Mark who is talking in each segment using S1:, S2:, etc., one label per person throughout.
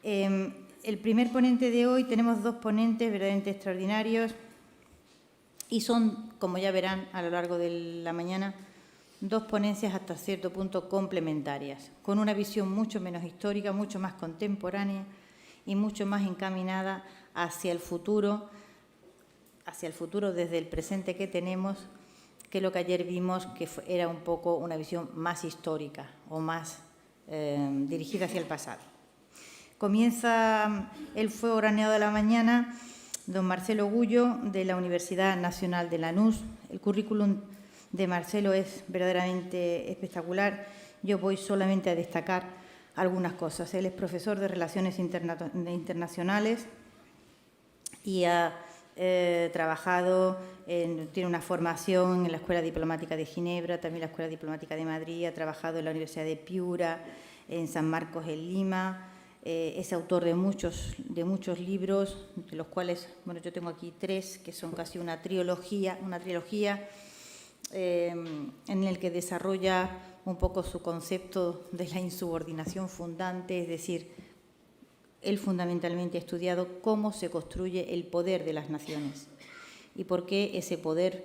S1: El primer ponente de hoy, tenemos dos ponentes verdaderamente extraordinarios y son, como ya verán a lo largo de la mañana, dos ponencias hasta cierto punto complementarias, con una visión mucho menos histórica, mucho más contemporánea y mucho más encaminada hacia el futuro desde el presente que tenemos, que lo que ayer vimos que era un poco una visión más histórica o más dirigida hacia el pasado. Comienza el fuego graneado de la mañana don Marcelo Gullo, de la Universidad Nacional de Lanús. El currículum de Marcelo es verdaderamente espectacular. Yo voy solamente a destacar algunas cosas. Él es profesor de Relaciones Internacionales y ha trabajado, tiene una formación en la Escuela Diplomática de Ginebra, también la Escuela Diplomática de Madrid, ha trabajado en la Universidad de Piura, en San Marcos, en Lima. Es autor de muchos libros, de los cuales, bueno, yo tengo aquí 3, que son casi una trilogía en el que desarrolla un poco su concepto de la insubordinación fundante, es decir, él fundamentalmente ha estudiado cómo se construye el poder de las naciones y por qué ese poder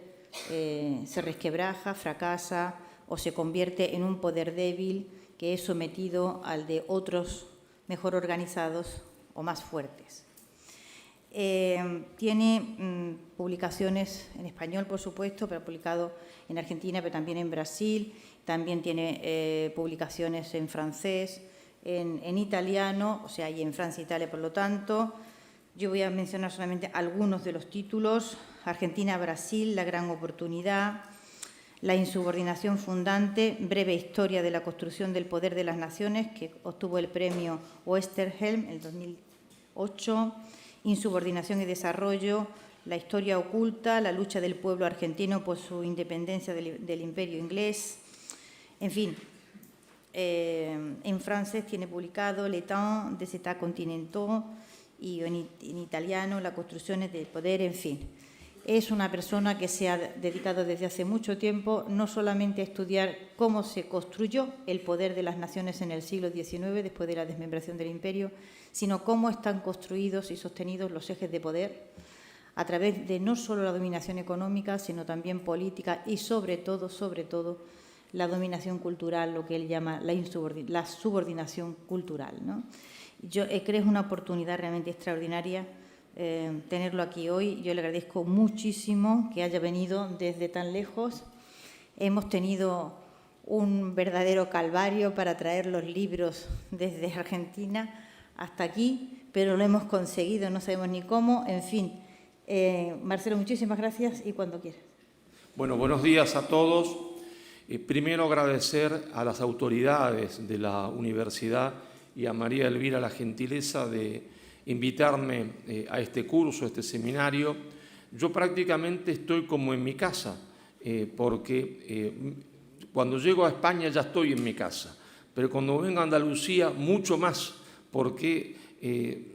S1: se resquebraja, fracasa o se convierte en un poder débil que es sometido al de otros mejor organizados o más fuertes. Tiene publicaciones en español, por supuesto, pero ha publicado en Argentina, pero también en Brasil. También tiene publicaciones en francés, en italiano, o sea, y en Francia e Italia, por lo tanto. Yo voy a mencionar solamente algunos de los títulos. Argentina-Brasil, la gran oportunidad. La insubordinación fundante, breve historia de la construcción del poder de las naciones, que obtuvo el premio Westerhelm en 2008. Insubordinación y desarrollo, la historia oculta, la lucha del pueblo argentino por su independencia del imperio inglés. En fin, en francés tiene publicado Les temps des États continentaux y en italiano la construcción del poder, en fin. Es una persona que se ha dedicado desde hace mucho tiempo no solamente a estudiar cómo se construyó el poder de las naciones en el siglo XIX, después de la desmembración del imperio, sino cómo están construidos y sostenidos los ejes de poder a través de no solo la dominación económica, sino también política y, sobre todo, la dominación cultural, lo que él llama la subordinación cultural, ¿no? Yo creo que es una oportunidad realmente extraordinaria tenerlo aquí hoy. Yo le agradezco muchísimo que haya venido desde tan lejos. Hemos tenido un verdadero calvario para traer los libros desde Argentina hasta aquí, pero lo hemos conseguido, no sabemos ni cómo. En fin, Marcelo, muchísimas gracias y cuando quieras.
S2: Bueno, buenos días a todos. Primero agradecer a las autoridades de la universidad y a María Elvira la gentileza de invitarme a este curso, a este seminario. Yo prácticamente estoy como en mi casa, porque cuando llego a España ya estoy en mi casa, pero cuando vengo a Andalucía mucho más, porque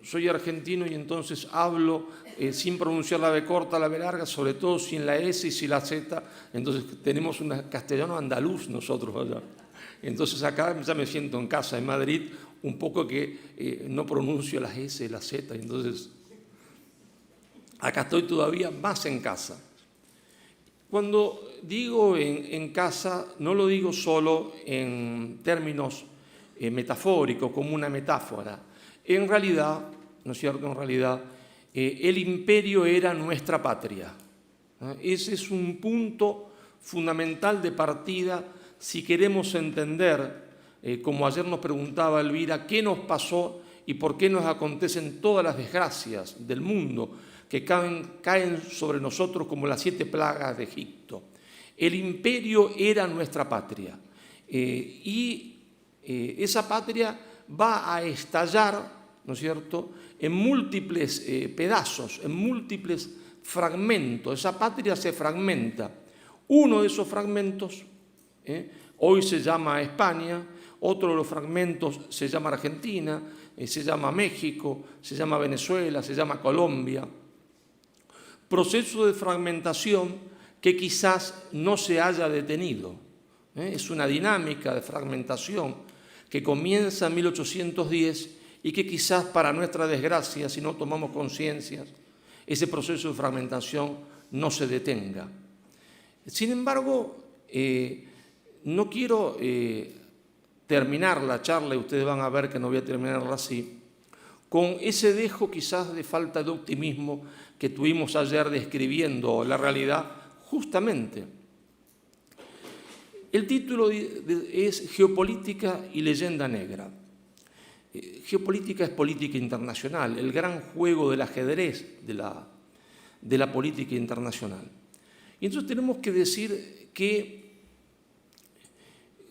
S2: soy argentino y entonces hablo sin pronunciar la B corta, la B larga, sobre todo sin la S y sin la Z, entonces tenemos un castellano andaluz nosotros allá. Entonces acá ya me siento en casa, en Madrid, un poco que no pronuncio las S y las Z, entonces acá estoy todavía más en casa. Cuando digo en casa, no lo digo solo en términos metafóricos, como una metáfora. En realidad, ¿no es cierto? En realidad, el imperio era nuestra patria. Ese es un punto fundamental de partida si queremos entender, como ayer nos preguntaba Elvira, qué nos pasó y por qué nos acontecen todas las desgracias del mundo que caen sobre nosotros como las 7 plagas de Egipto. El imperio era nuestra patria y esa patria va a estallar, ¿no es cierto?, en múltiples pedazos, en múltiples fragmentos. Esa patria se fragmenta. Uno de esos fragmentos hoy se llama España, otro de los fragmentos se llama Argentina, se llama México, se llama Venezuela, se llama Colombia. Proceso de fragmentación que quizás no se haya detenido. Es una dinámica de fragmentación que comienza en 1810 y y que quizás para nuestra desgracia, si no tomamos conciencia, ese proceso de fragmentación no se detenga. Sin embargo, no quiero terminar la charla, y ustedes van a ver que no voy a terminarla así, con ese dejo quizás de falta de optimismo que tuvimos ayer describiendo la realidad justamente. El título es Geopolítica y leyenda negra. Geopolítica es política internacional, el gran juego del ajedrez de la política internacional. Y entonces tenemos que decir que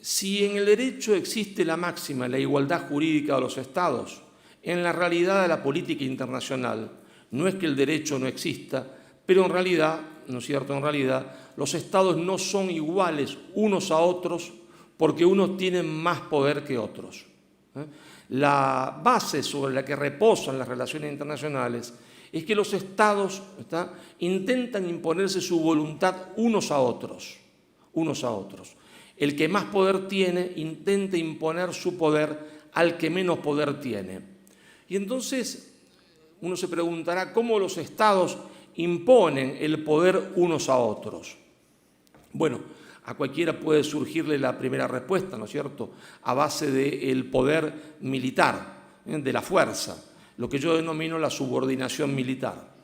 S2: si en el derecho existe la máxima, la igualdad jurídica de los Estados, en la realidad de la política internacional no es que el derecho no exista, pero en realidad, ¿no es cierto?, en realidad los Estados no son iguales unos a otros porque unos tienen más poder que otros. La base sobre la que reposan las relaciones internacionales es que los Estados intentan imponerse su voluntad unos a otros. El que más poder tiene intenta imponer su poder al que menos poder tiene. Y entonces uno se preguntará cómo los Estados imponen el poder unos a otros. Bueno, a cualquiera puede surgirle la primera respuesta, ¿no es cierto?, a base del poder militar, de la fuerza, lo que yo denomino la subordinación militar.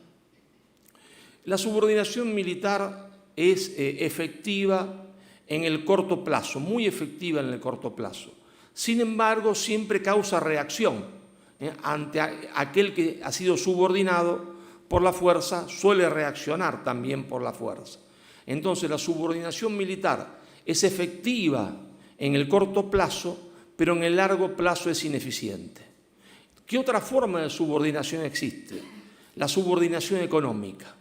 S2: La subordinación militar es efectiva en el corto plazo, muy efectiva en el corto plazo. Sin embargo, siempre causa reacción ante aquel que ha sido subordinado por la fuerza, suele reaccionar también por la fuerza. Entonces, la subordinación militar es efectiva en el corto plazo, pero en el largo plazo es ineficiente. ¿Qué otra forma de subordinación existe? La subordinación económica.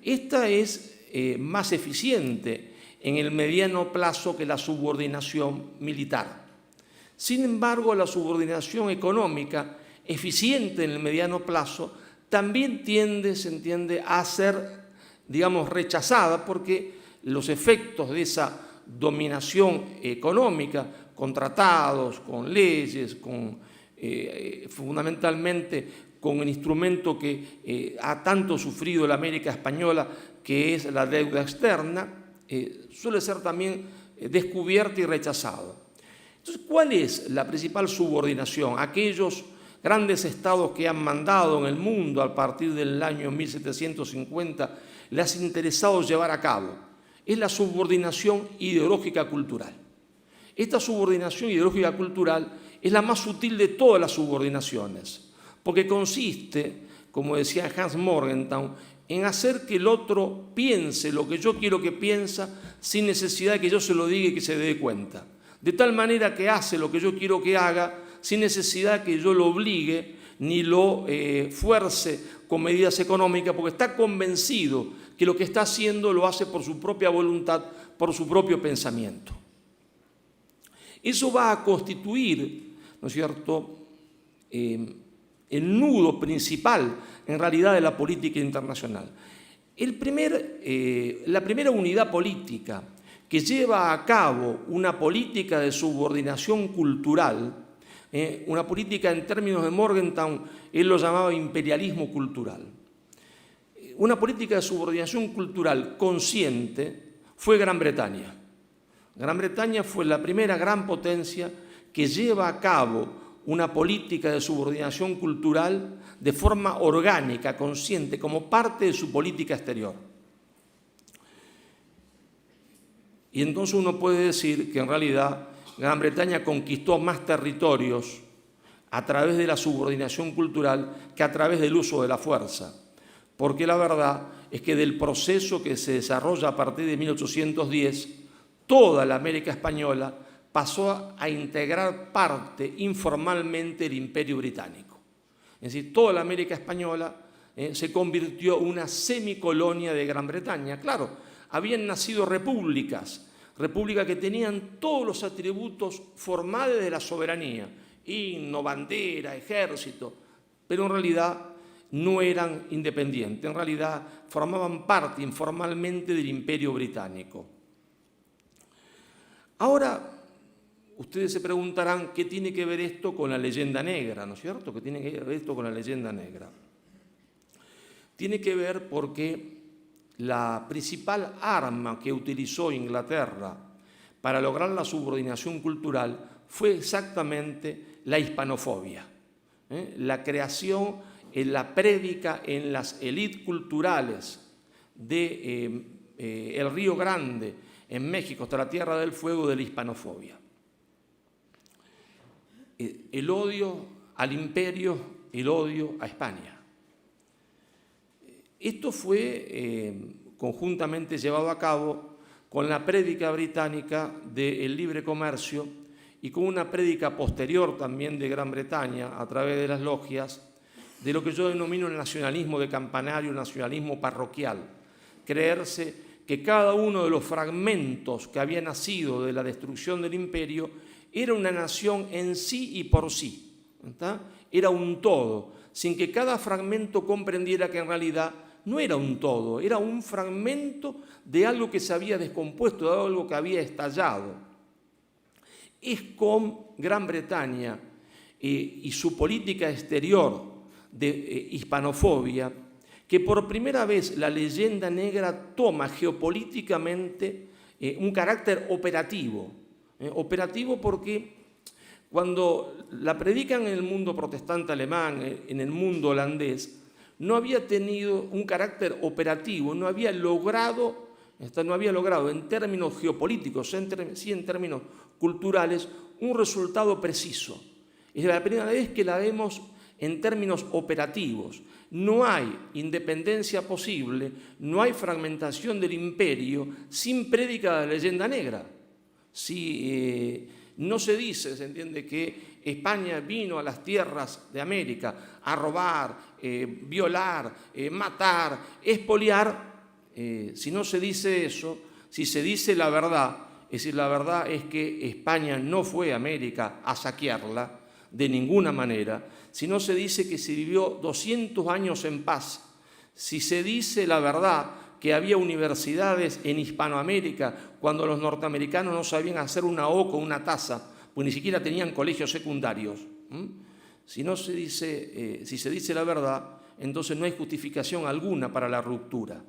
S2: Esta es más eficiente en el mediano plazo que la subordinación militar. Sin embargo, la subordinación económica, eficiente en el mediano plazo, también se entiende, a ser, digamos, rechazada porque los efectos de esa dominación económica, con tratados, con leyes, fundamentalmente con el instrumento que ha tanto sufrido la América española, que es la deuda externa, suele ser también descubierta y rechazado. Entonces, ¿cuál es la principal subordinación? Aquellos grandes estados que han mandado en el mundo a partir del año 1750 les ha interesado llevar a cabo. Es la subordinación ideológica cultural. Esta subordinación ideológica cultural es la más sutil de todas las subordinaciones, porque consiste, como decía Hans Morgenthau, en hacer que el otro piense lo que yo quiero que piensa sin necesidad de que yo se lo diga y que se dé cuenta. De tal manera que hace lo que yo quiero que haga sin necesidad que yo lo obligue ni lo fuerce con medidas económicas, porque está convencido que lo que está haciendo lo hace por su propia voluntad, por su propio pensamiento. Eso va a constituir, ¿no es cierto?, el nudo principal, en realidad, de la política internacional. La primera unidad política que lleva a cabo una política de subordinación cultural, una política en términos de Morgenthau, él lo llamaba imperialismo cultural. Una política de subordinación cultural consciente fue Gran Bretaña. Gran Bretaña fue la primera gran potencia que lleva a cabo una política de subordinación cultural de forma orgánica, consciente, como parte de su política exterior. Y entonces uno puede decir que en realidad Gran Bretaña conquistó más territorios a través de la subordinación cultural que a través del uso de la fuerza. Porque la verdad es que del proceso que se desarrolla a partir de 1810, toda la América española pasó a integrar parte informalmente del Imperio Británico. Es decir, toda la América española se convirtió en una semicolonia de Gran Bretaña. Claro, habían nacido repúblicas que tenían todos los atributos formales de la soberanía, himno, bandera, ejército, pero en realidad no eran independientes, en realidad formaban parte informalmente del Imperio Británico. Ahora, ustedes se preguntarán qué tiene que ver esto con la leyenda negra, ¿no es cierto? ¿Qué tiene que ver esto con la leyenda negra? Tiene que ver porque la principal arma que utilizó Inglaterra para lograr la subordinación cultural fue exactamente la hispanofobia, la creación, la prédica en las élites culturales de el Río Grande, en México, hasta la Tierra del Fuego, de la hispanofobia. El odio al imperio, el odio a España. Esto fue conjuntamente llevado a cabo con la prédica británica del libre comercio y con una prédica posterior también de Gran Bretaña a través de las logias, de lo que yo denomino el nacionalismo de campanario, el nacionalismo parroquial. Creerse que cada uno de los fragmentos que había nacido de la destrucción del imperio era una nación en sí y por sí, ¿está? Era un todo, sin que cada fragmento comprendiera que en realidad no era un todo, era un fragmento de algo que se había descompuesto, de algo que había estallado. Es con Gran Bretaña y su política exterior de hispanofobia que por primera vez la leyenda negra toma geopolíticamente un carácter operativo. Operativo porque cuando la predican en el mundo protestante alemán, en el mundo holandés, no había tenido un carácter operativo, no había logrado en términos geopolíticos, sí en términos culturales, un resultado preciso. Es la primera vez que la vemos en términos operativos. No hay independencia posible, no hay fragmentación del imperio sin prédica de la leyenda negra. Si no se dice, se entiende que España vino a las tierras de América a robar, violar, matar, expoliar, si no se dice eso, si se dice la verdad, es decir, la verdad es que España no fue a América a saquearla de ninguna manera, si no se dice que se vivió 200 años en paz, si se dice la verdad que había universidades en Hispanoamérica cuando los norteamericanos no sabían hacer una O con una taza, pues ni siquiera tenían colegios secundarios. Si se dice la verdad, entonces no hay justificación alguna para la ruptura.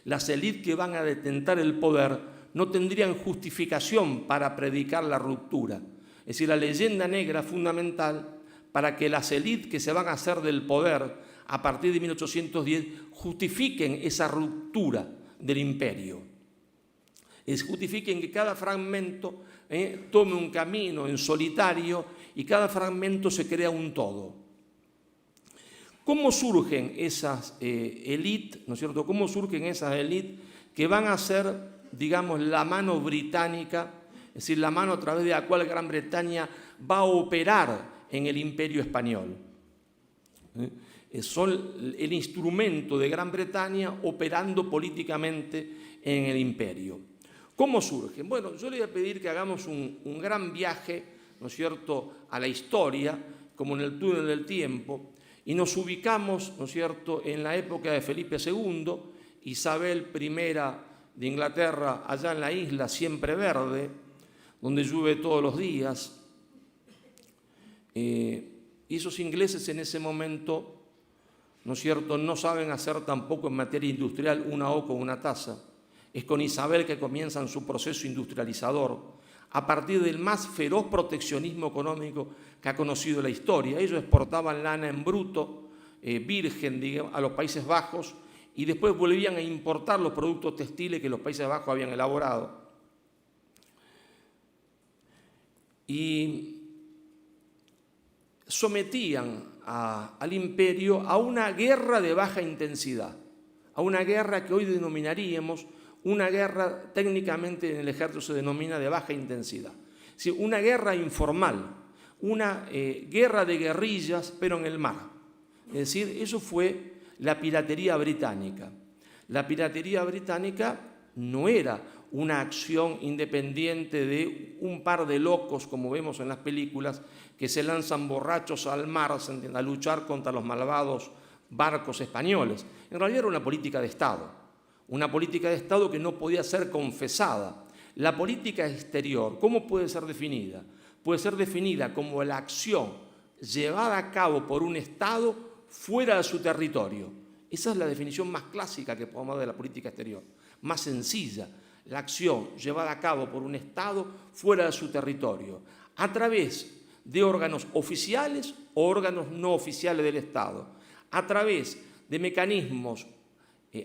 S2: Las élites que van a detentar el poder no tendrían justificación para predicar la ruptura. Es decir, la leyenda negra es fundamental para que las élites que se van a hacer del poder a partir de 1810 justifiquen esa ruptura del imperio. Justifiquen que cada fragmento tome un camino en solitario y cada fragmento se crea un todo. ¿Cómo surgen esas élites, ¿no es cierto? ¿Cómo surgen esas élites que van a ser, digamos, la mano británica, es decir, la mano a través de la cual Gran Bretaña va a operar en el imperio español? Son el instrumento de Gran Bretaña operando políticamente en el imperio. ¿Cómo surgen? Bueno, yo le voy a pedir que hagamos un gran viaje, ¿no es cierto?, a la historia, como en el túnel del tiempo, y nos ubicamos, ¿no es cierto?, en la época de Felipe II, Isabel I de Inglaterra, allá en la isla siempre verde, donde llueve todos los días. Y esos ingleses en ese momento, ¿no es cierto?, no saben hacer tampoco en materia industrial una O con una taza. Es con Isabel que comienzan su proceso industrializador, a partir del más feroz proteccionismo económico que ha conocido la historia. Ellos exportaban lana en bruto, virgen, digamos, a los Países Bajos, y después volvían a importar los productos textiles que los Países Bajos habían elaborado. Y sometían al imperio a una guerra de baja intensidad, a una guerra que hoy denominaríamos una guerra, técnicamente en el ejército se denomina de baja intensidad. Es decir, una guerra informal, una guerra de guerrillas, pero en el mar. Es decir, eso fue la piratería británica. La piratería británica no era una acción independiente de un par de locos, como vemos en las películas, que se lanzan borrachos al mar a luchar contra los malvados barcos españoles. En realidad era una política de Estado que no podía ser confesada. La política exterior, ¿cómo puede ser definida? Puede ser definida como la acción llevada a cabo por un Estado fuera de su territorio. Esa es la definición más clásica que podemos dar de la política exterior, más sencilla. La acción llevada a cabo por un Estado fuera de su territorio, a través de órganos oficiales o órganos no oficiales del Estado, a través de mecanismos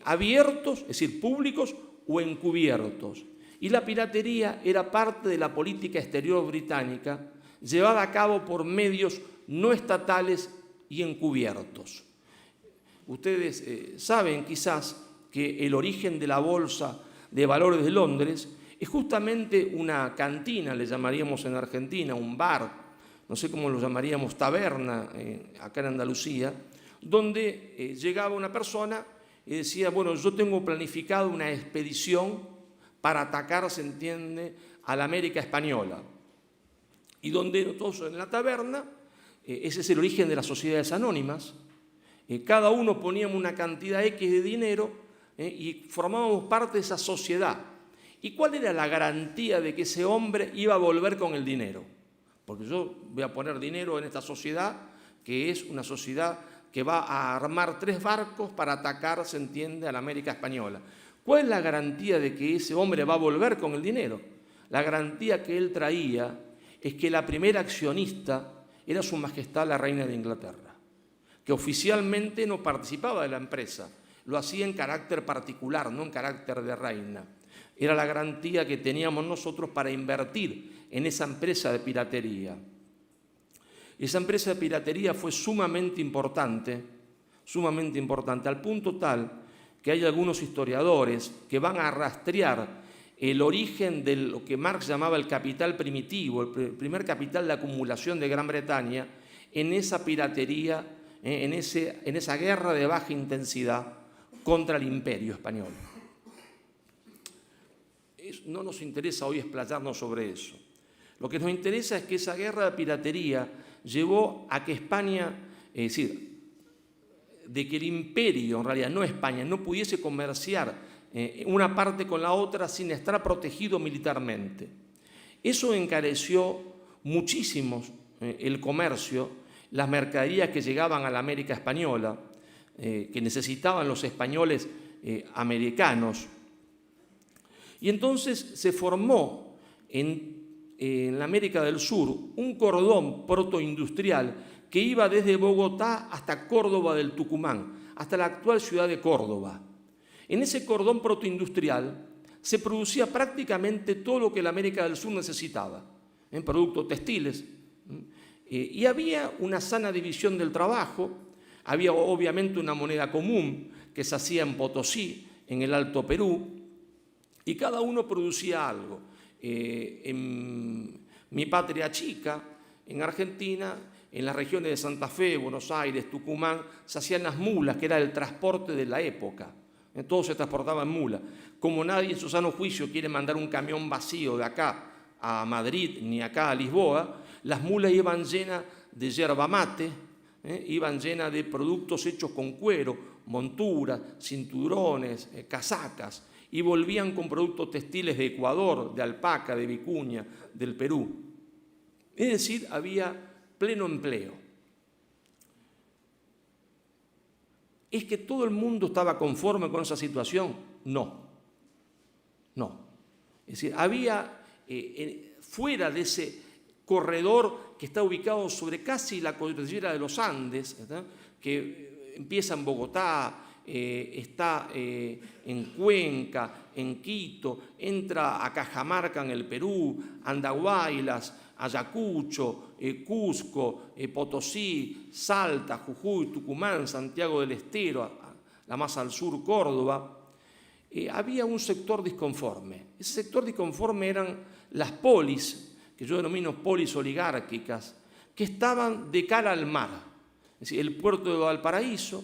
S2: abiertos, es decir, públicos o encubiertos. Y la piratería era parte de la política exterior británica llevada a cabo por medios no estatales y encubiertos. Ustedes saben quizás que el origen de la Bolsa de Valores de Londres es justamente una cantina, le llamaríamos en Argentina, un bar, no sé cómo lo llamaríamos, taberna, acá en Andalucía, donde llegaba una persona y decía, bueno, yo tengo planificado una expedición para atacar, se entiende, a la América española. Y donde todos en la taberna, ese es el origen de las sociedades anónimas, cada uno poníamos una cantidad X de dinero y formábamos parte de esa sociedad. ¿Y cuál era la garantía de que ese hombre iba a volver con el dinero? Porque yo voy a poner dinero en esta sociedad, que es una sociedad que va a armar 3 barcos para atacar, se entiende, a la América española. ¿Cuál es la garantía de que ese hombre va a volver con el dinero? La garantía que él traía es que la primera accionista era Su Majestad la Reina de Inglaterra, que oficialmente no participaba de la empresa, lo hacía en carácter particular, no en carácter de reina. Era la garantía que teníamos nosotros para invertir en esa empresa de piratería. Esa empresa de piratería fue sumamente importante, al punto tal que hay algunos historiadores que van a rastrear el origen de lo que Marx llamaba el capital primitivo, el primer capital de acumulación de Gran Bretaña, en esa piratería, en esa guerra de baja intensidad contra el Imperio español. No nos interesa hoy explayarnos sobre eso. Lo que nos interesa es que esa guerra de piratería llevó a que España, es decir, de que el imperio, en realidad no España, no pudiese comerciar una parte con la otra sin estar protegido militarmente. Eso encareció muchísimo el comercio, las mercaderías que llegaban a la América española, que necesitaban los españoles americanos. Y entonces se formó en la América del Sur un cordón protoindustrial que iba desde Bogotá hasta Córdoba del Tucumán, hasta la actual ciudad de Córdoba. En ese cordón protoindustrial se producía prácticamente todo lo que la América del Sur necesitaba, en productos textiles. Y había una sana división del trabajo, había obviamente una moneda común que se hacía en Potosí, en el Alto Perú, y cada uno producía algo. En mi patria chica, en Argentina, en las regiones de Santa Fe, Buenos Aires, Tucumán, se hacían las mulas, que era el transporte de la época. Todo se transportaba en mula. Como nadie en su sano juicio quiere mandar un camión vacío de acá a Madrid ni acá a Lisboa, las mulas iban llenas de yerba mate, iban llenas de productos hechos con cuero, monturas, cinturones, casacas, y volvían con productos textiles de Ecuador, de alpaca, de vicuña, del Perú. Es decir, había pleno empleo. ¿Es que todo el mundo estaba conforme con esa situación? No. Es decir, había fuera de ese corredor que está ubicado sobre casi la cordillera de los Andes, ¿verdad?, que empieza en Bogotá, está en Cuenca, en Quito, entra a Cajamarca en el Perú, Andahuaylas, Ayacucho, Cusco, Potosí, Salta, Jujuy, Tucumán, Santiago del Estero, la más al sur Córdoba, había un sector disconforme. Ese sector disconforme eran las polis, que yo denomino polis oligárquicas, que estaban de cara al mar. Es decir, el puerto de Valparaíso,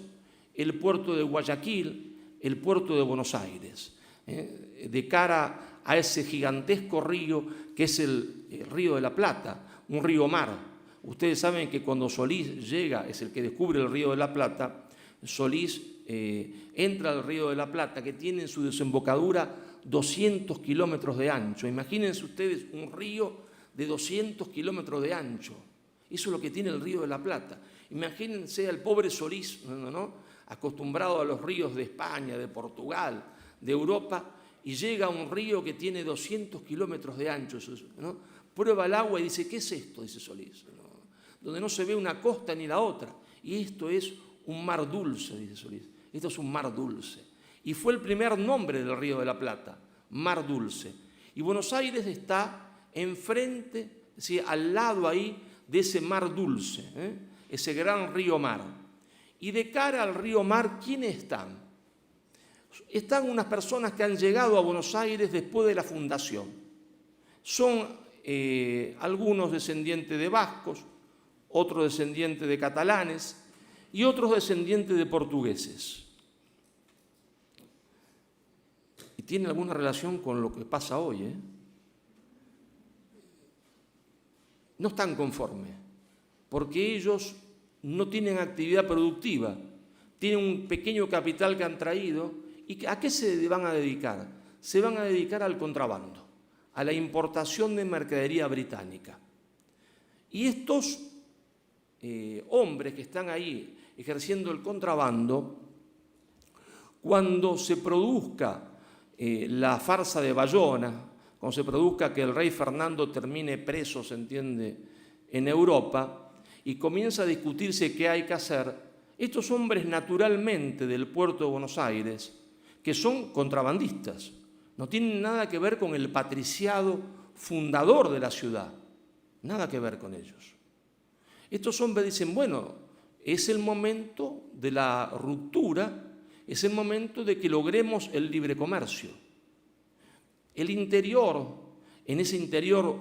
S2: el puerto de Guayaquil, el puerto de Buenos Aires, de cara a ese gigantesco río que es el Río de la Plata, un río mar. Ustedes saben que cuando Solís llega, es el que descubre el Río de la Plata, Solís entra al Río de la Plata, que tiene en su desembocadura 200 kilómetros de ancho. Imagínense ustedes un río de 200 kilómetros de ancho. Eso es lo que tiene el Río de la Plata. Imagínense al pobre Solís, ¿no?, acostumbrado a los ríos de España, de Portugal, de Europa, y llega a un río que tiene 200 kilómetros de ancho, ¿no? Prueba el agua y dice, ¿qué es esto?, dice Solís, ¿no?, donde no se ve una costa ni la otra. Y esto es un mar dulce, dice Solís. Esto es un mar dulce. Y fue el primer nombre del Río de la Plata, Mar Dulce. Y Buenos Aires está enfrente, ¿sí?, al lado ahí de ese mar dulce, ese gran río mar. Y de cara al río mar, ¿quiénes están? Están unas personas que han llegado a Buenos Aires después de la fundación. Son algunos descendientes de vascos, otros descendientes de catalanes y otros descendientes de portugueses. Y tiene alguna relación con lo que pasa hoy, No están conformes, porque ellos no tienen actividad productiva, tienen un pequeño capital que han traído. ¿Y a qué se van a dedicar? Se van a dedicar al contrabando, a la importación de mercadería británica. Y estos hombres que están ahí ejerciendo el contrabando, cuando se produzca la farsa de Bayona, cuando se produzca que el rey Fernando termine preso, se entiende, en Europa, y comienza a discutirse qué hay que hacer, estos hombres naturalmente del puerto de Buenos Aires, que son contrabandistas, no tienen nada que ver con el patriciado fundador de la ciudad, nada que ver con ellos. Estos hombres dicen, bueno, es el momento de la ruptura, es el momento de que logremos el libre comercio. El interior, en ese interior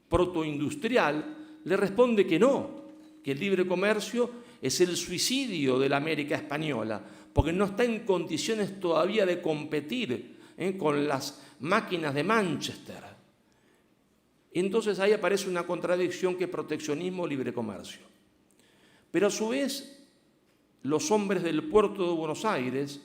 S2: protoindustrial, le responde que no, que el libre comercio es el suicidio de la América española, porque no está en condiciones todavía de competir con las máquinas de Manchester. Entonces ahí aparece una contradicción que es proteccionismo, libre comercio. Pero a su vez, los hombres del puerto de Buenos Aires,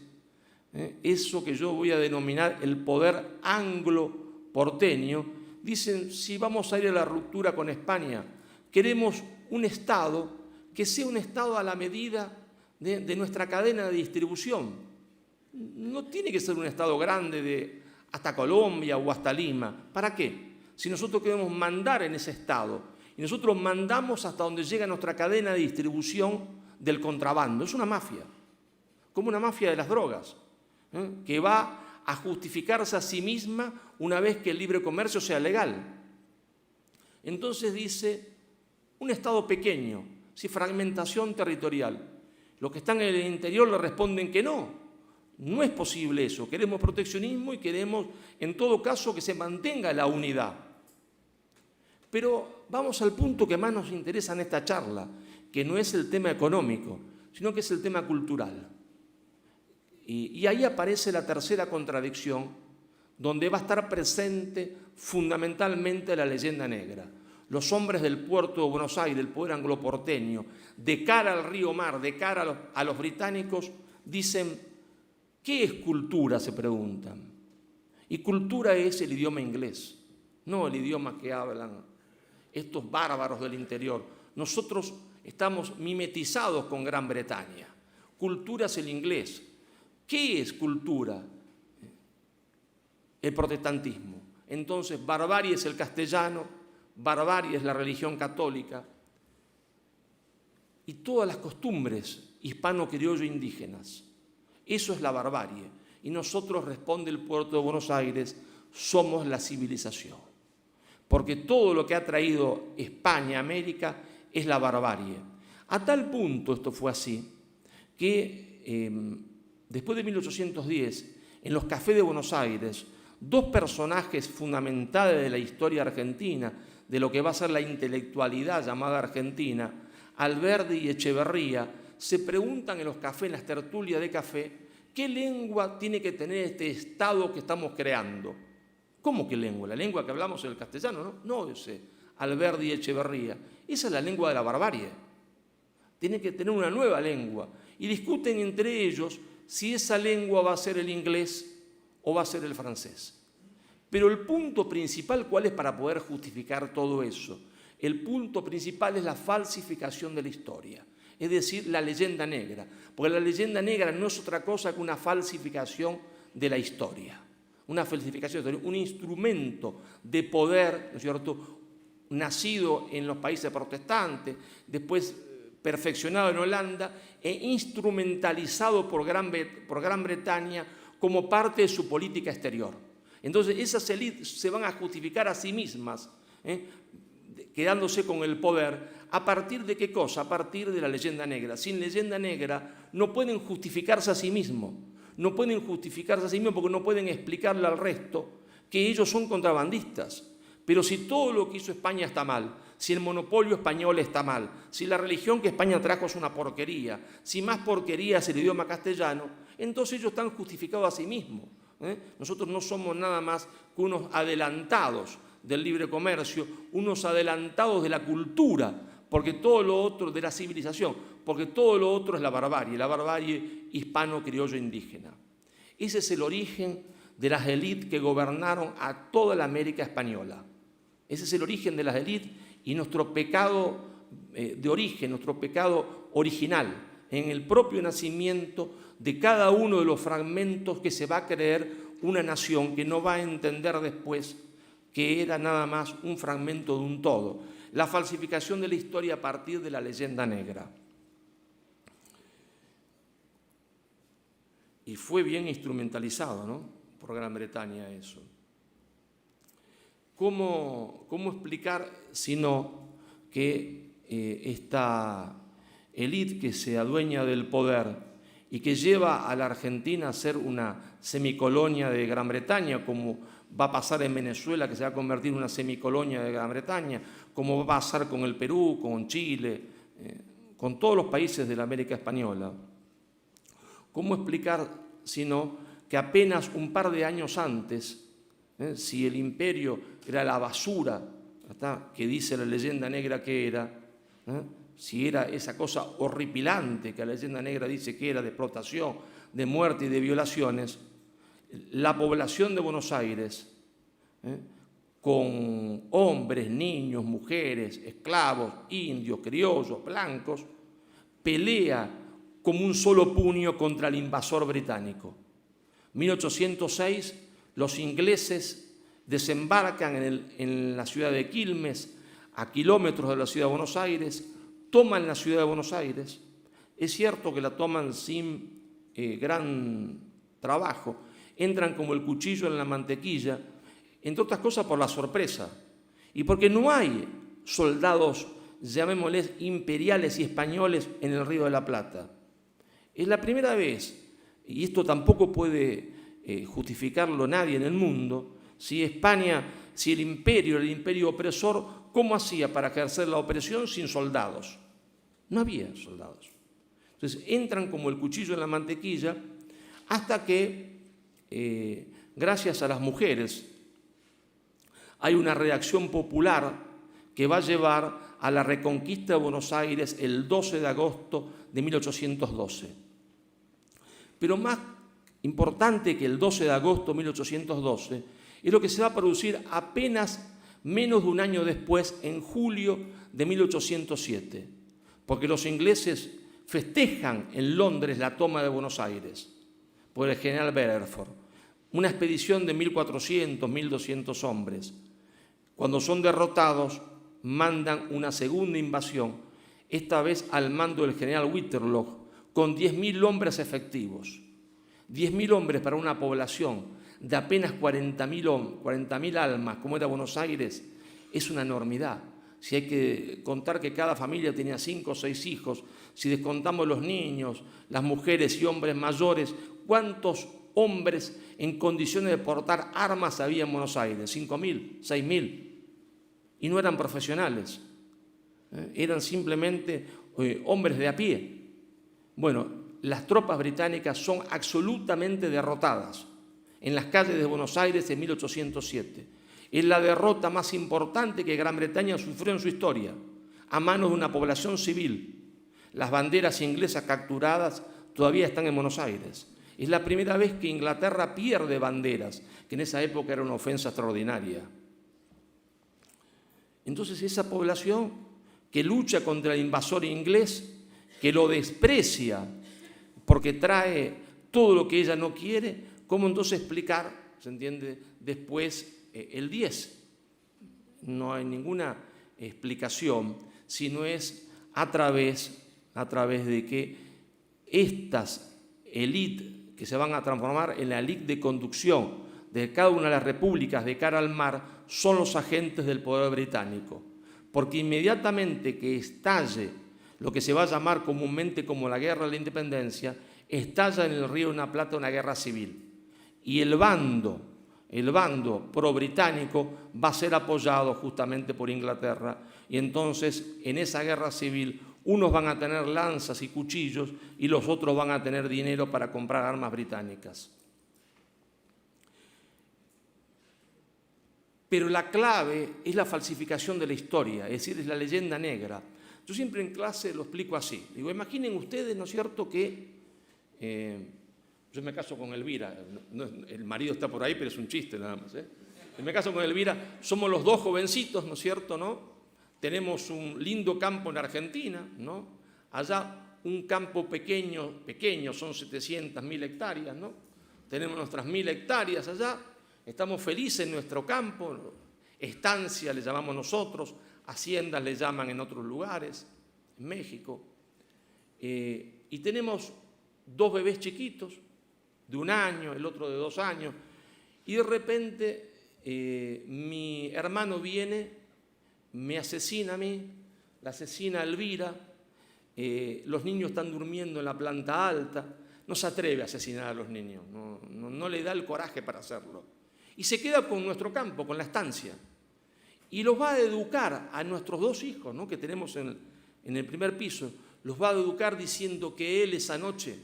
S2: eso que yo voy a denominar el poder anglo-porteño, dicen, si vamos a ir a la ruptura con España, queremos un Estado que sea un Estado a la medida de nuestra cadena de distribución. No tiene que ser un Estado grande hasta Colombia o hasta Lima. ¿Para qué? Si nosotros queremos mandar en ese Estado y nosotros mandamos hasta donde llega nuestra cadena de distribución del contrabando. Es una mafia, como una mafia de las drogas, que va a justificarse a sí misma una vez que el libre comercio sea legal. Entonces dice, un Estado pequeño, sin fragmentación territorial. Los que están en el interior le responden que no es posible eso. Queremos proteccionismo y queremos, en todo caso, que se mantenga la unidad. Pero vamos al punto que más nos interesa en esta charla, que no es el tema económico, sino que es el tema cultural. Y ahí aparece la tercera contradicción, donde va a estar presente fundamentalmente la leyenda negra. Los hombres del puerto de Buenos Aires, el poder angloporteño, de cara al río Mar, de cara a los británicos, dicen, ¿qué es cultura?, se preguntan. Y cultura es el idioma inglés, no el idioma que hablan estos bárbaros del interior. Nosotros estamos mimetizados con Gran Bretaña. Cultura es el inglés. ¿Qué es cultura? El protestantismo. Entonces, barbarie es el castellano, barbarie es la religión católica y todas las costumbres hispano-criollo indígenas. Eso es la barbarie. Y nosotros, responde el puerto de Buenos Aires, somos la civilización. Porque todo lo que ha traído España a América es la barbarie. A tal punto esto fue así, que después de 1810, en los cafés de Buenos Aires, dos personajes fundamentales de la historia argentina, de lo que va a ser la intelectualidad llamada Argentina, Alberdi y Echeverría, se preguntan en los cafés, en las tertulias de café, ¿qué lengua tiene que tener este Estado que estamos creando? ¿Cómo qué lengua? La lengua que hablamos en el castellano, ¿no? No, dice Alberdi y Echeverría. Esa es la lengua de la barbarie. Tiene que tener una nueva lengua. Y discuten entre ellos si esa lengua va a ser el inglés o va a ser el francés. Pero el punto principal, ¿cuál es para poder justificar todo eso? El punto principal es la falsificación de la historia, es decir, la leyenda negra, porque la leyenda negra no es otra cosa que una falsificación de la historia, una falsificación de la historia, un instrumento de poder, ¿no es cierto?, nacido en los países protestantes, después perfeccionado en Holanda e instrumentalizado por Gran Bretaña como parte de su política exterior. Entonces esas élites se van a justificar a sí mismas, quedándose con el poder, ¿a partir de qué cosa? A partir de la leyenda negra. Sin leyenda negra no pueden justificarse a sí mismos, no pueden justificarse a sí mismos porque no pueden explicarle al resto que ellos son contrabandistas. Pero si todo lo que hizo España está mal, si el monopolio español está mal, si la religión que España trajo es una porquería, si más porquería es el idioma castellano, entonces ellos están justificados a sí mismos. Nosotros no somos nada más que unos adelantados del libre comercio, unos adelantados de la cultura, porque todo lo otro, de la civilización, porque todo lo otro es la barbarie hispano-criollo indígena. Ese es el origen de las élites que gobernaron a toda la América española. Ese es el origen de las élites y nuestro pecado de origen, nuestro pecado original, en el propio nacimiento de cada uno de los fragmentos que se va a creer una nación que no va a entender después que era nada más un fragmento de un todo. La falsificación de la historia a partir de la leyenda negra. Y fue bien instrumentalizado, ¿no?, por Gran Bretaña eso. ¿Cómo explicar sino que esta élite que se adueña del poder y que lleva a la Argentina a ser una semicolonia de Gran Bretaña, como va a pasar en Venezuela, que se va a convertir en una semicolonia de Gran Bretaña, como va a pasar con el Perú, con Chile, con todos los países de la América Española? ¿Cómo explicar sino que apenas un par de años antes, si el imperio era la basura, ¿verdad?, que dice la leyenda negra que era, si era esa cosa horripilante que la leyenda negra dice que era, de explotación, de muerte y de violaciones, la población de Buenos Aires, con hombres, niños, mujeres, esclavos, indios, criollos, blancos, pelea como un solo puño contra el invasor británico. 1806, los ingleses desembarcan en la ciudad de Quilmes, a kilómetros de la ciudad de Buenos Aires, toman la ciudad de Buenos Aires. Es cierto que la toman sin gran trabajo, entran como el cuchillo en la mantequilla, entre otras cosas por la sorpresa, y porque no hay soldados, llamémosles imperiales y españoles, en el Río de la Plata. Es la primera vez, y esto tampoco puede justificarlo nadie en el mundo, si España, si el imperio opresor, ¿cómo hacía para ejercer la opresión sin soldados? No había soldados. Entonces entran como el cuchillo en la mantequilla hasta que, gracias a las mujeres, hay una reacción popular que va a llevar a la reconquista de Buenos Aires el 12 de agosto de 1812. Pero más importante que el 12 de agosto de 1812 es lo que se va a producir apenas menos de un año después, en julio de 1807, porque los ingleses festejan en Londres la toma de Buenos Aires por el general Bedford, una expedición de 1.400, 1.200 hombres. Cuando son derrotados, mandan una segunda invasión, esta vez al mando del general Whitterlock, con 10.000 hombres efectivos. 10.000 hombres para una población de apenas 40.000 almas, como era Buenos Aires, es una enormidad. Si hay que contar que cada familia tenía 5 o 6 hijos, si descontamos los niños, las mujeres y hombres mayores, ¿cuántos hombres en condiciones de portar armas había en Buenos Aires? 5.000, 6.000. Y no eran profesionales, eran simplemente hombres de a pie. Bueno, las tropas británicas son absolutamente derrotadas en las calles de Buenos Aires en 1807. Es la derrota más importante que Gran Bretaña sufrió en su historia, a manos de una población civil. Las banderas inglesas capturadas todavía están en Buenos Aires. Es la primera vez que Inglaterra pierde banderas, que en esa época era una ofensa extraordinaria. Entonces esa población que lucha contra el invasor inglés, que lo desprecia porque trae todo lo que ella no quiere, ¿cómo entonces explicar, se entiende, después el 10? No hay ninguna explicación, sino es a través de que estas élites que se van a transformar en la élite de conducción de cada una de las repúblicas de cara al mar son los agentes del poder británico. Porque inmediatamente que estalle lo que se va a llamar comúnmente como la Guerra de la Independencia, estalla en el Río de la Plata una guerra civil. Y el bando pro-británico va a ser apoyado justamente por Inglaterra. Y entonces, en esa guerra civil, unos van a tener lanzas y cuchillos y los otros van a tener dinero para comprar armas británicas. Pero la clave es la falsificación de la historia, es decir, es la leyenda negra. Yo siempre en clase lo explico así. Digo, imaginen ustedes, ¿no es cierto?, que yo me caso con Elvira. El marido está por ahí, pero es un chiste nada más. Yo me caso con Elvira, somos los dos jovencitos, ¿no es cierto?, ¿no? Tenemos un lindo campo en Argentina, ¿no? Allá un campo pequeño, son 700.000 hectáreas, ¿no? Tenemos nuestras 1.000 hectáreas allá. Estamos felices en nuestro campo, estancia le llamamos nosotros, haciendas le llaman en otros lugares, en México. Y tenemos 2 bebés chiquitos, de 1 año, el otro de 2 años, y de repente mi hermano viene, me asesina a mí, la asesina a Elvira, los niños están durmiendo en la planta alta, no se atreve a asesinar a los niños, no le da el coraje para hacerlo. Y se queda con nuestro campo, con la estancia. Y los va a educar a nuestros 2 hijos, ¿no?, que tenemos en el primer piso. Los va a educar diciendo que él esa noche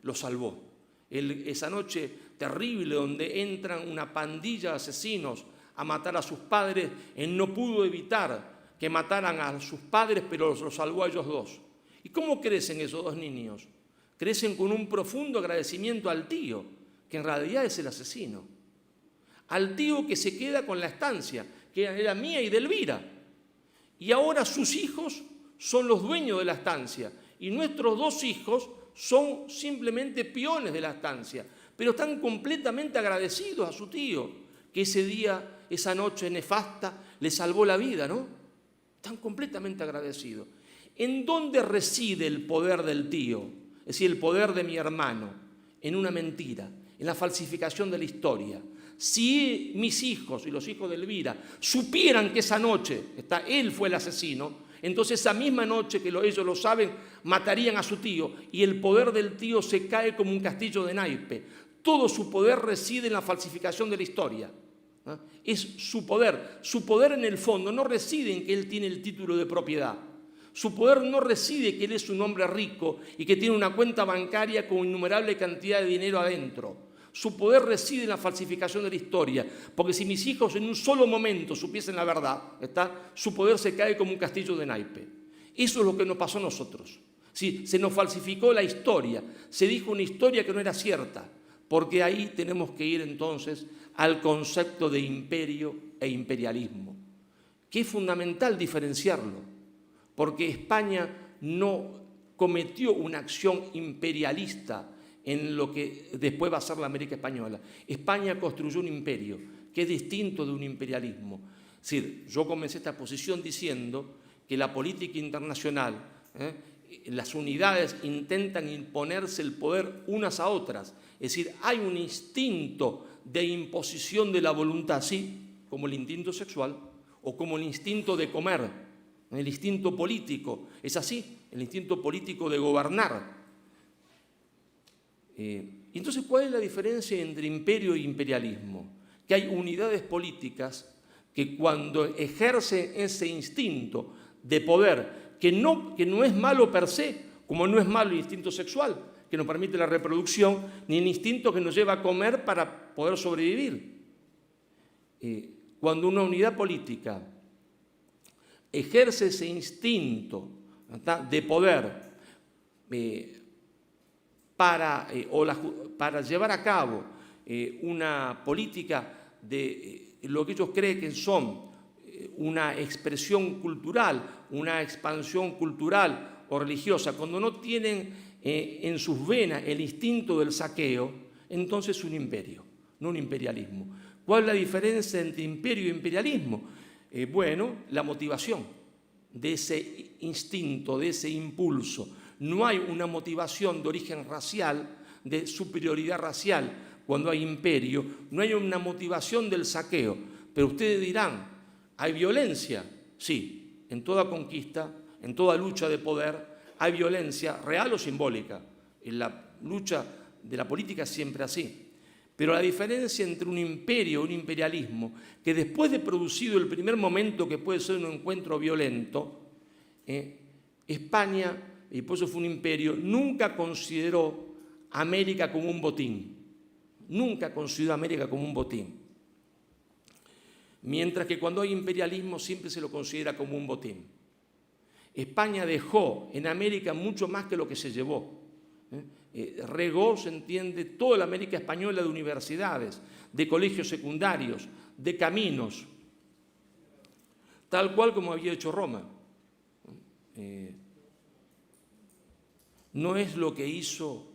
S2: los salvó. Esa noche terrible donde entran una pandilla de asesinos a matar a sus padres, él no pudo evitar que mataran a sus padres, pero los salvó a ellos 2. ¿Y cómo crecen esos 2 niños? Crecen con un profundo agradecimiento al tío, que en realidad es el asesino. Al tío que se queda con la estancia, que era mía y de Elvira. Y ahora sus hijos son los dueños de la estancia. Y nuestros 2 hijos son simplemente peones de la estancia. Pero están completamente agradecidos a su tío, que ese día, esa noche nefasta, le salvó la vida, ¿no? Están completamente agradecidos. ¿En dónde reside el poder del tío? Es decir, el poder de mi hermano. En una mentira, en la falsificación de la historia. Si mis hijos y los hijos de Elvira supieran que esa noche él fue el asesino, entonces esa misma noche que ellos lo saben, matarían a su tío y el poder del tío se cae como un castillo de naipe. Todo su poder reside en la falsificación de la historia. Es su poder. Su poder en el fondo no reside en que él tiene el título de propiedad. Su poder no reside en que él es un hombre rico y que tiene una cuenta bancaria con innumerable cantidad de dinero adentro. Su poder reside en la falsificación de la historia, porque si mis hijos en un solo momento supiesen la verdad, su poder se cae como un castillo de naipe. Eso es lo que nos pasó a nosotros. Sí, se nos falsificó la historia, se dijo una historia que no era cierta, porque ahí tenemos que ir entonces al concepto de imperio e imperialismo, que es fundamental diferenciarlo, porque España no cometió una acción imperialista en lo que después va a ser la América española. España construyó un imperio que es distinto de un imperialismo. Es decir, yo comencé esta posición diciendo que la política internacional, las unidades intentan imponerse el poder unas a otras. Es decir, hay un instinto de imposición de la voluntad, así como el instinto sexual o como el instinto de comer, el instinto político. Es así, el instinto político de gobernar. Entonces, ¿cuál es la diferencia entre imperio e imperialismo? Que hay unidades políticas que cuando ejercen ese instinto de poder, que no es malo per se, como no es malo el instinto sexual, que nos permite la reproducción, ni el instinto que nos lleva a comer para poder sobrevivir. Cuando una unidad política ejerce ese instinto de poder para llevar a cabo una política de lo que ellos creen que son una expresión cultural, una expansión cultural o religiosa, cuando no tienen en sus venas el instinto del saqueo, entonces es un imperio, no un imperialismo. ¿Cuál es la diferencia entre imperio e imperialismo? Bueno, la motivación de ese instinto, de ese impulso. No hay una motivación de origen racial, de superioridad racial. Cuando hay imperio, no hay una motivación del saqueo. Pero ustedes dirán, ¿hay violencia? Sí, en toda conquista, en toda lucha de poder, hay violencia real o simbólica. En la lucha de la política es siempre así. Pero la diferencia entre un imperio y un imperialismo, que después de producido el primer momento que puede ser un encuentro violento, España, y por eso fue un imperio, nunca consideró América como un botín. Nunca consideró América como un botín. Mientras que cuando hay imperialismo siempre se lo considera como un botín. España dejó en América mucho más que lo que se llevó. Regó, se entiende, toda la América española de universidades, de colegios secundarios, de caminos, tal cual como había hecho Roma. No es lo que hizo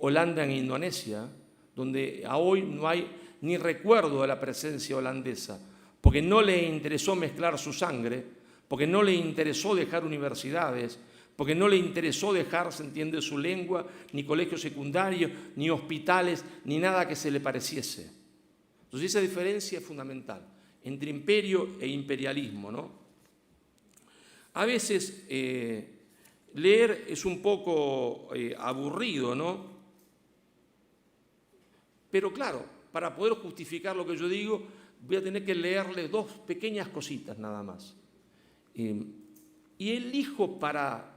S2: Holanda en Indonesia, donde a hoy no hay ni recuerdo de la presencia holandesa, porque no le interesó mezclar su sangre, porque no le interesó dejar universidades, porque no le interesó dejar, se entiende, su lengua, ni colegios secundarios, ni hospitales, ni nada que se le pareciese. Entonces esa diferencia es fundamental entre imperio e imperialismo, ¿no? A veces leer es un poco aburrido, ¿no? Pero claro, para poder justificar lo que yo digo, voy a tener que leerle dos pequeñas cositas nada más. Y elijo para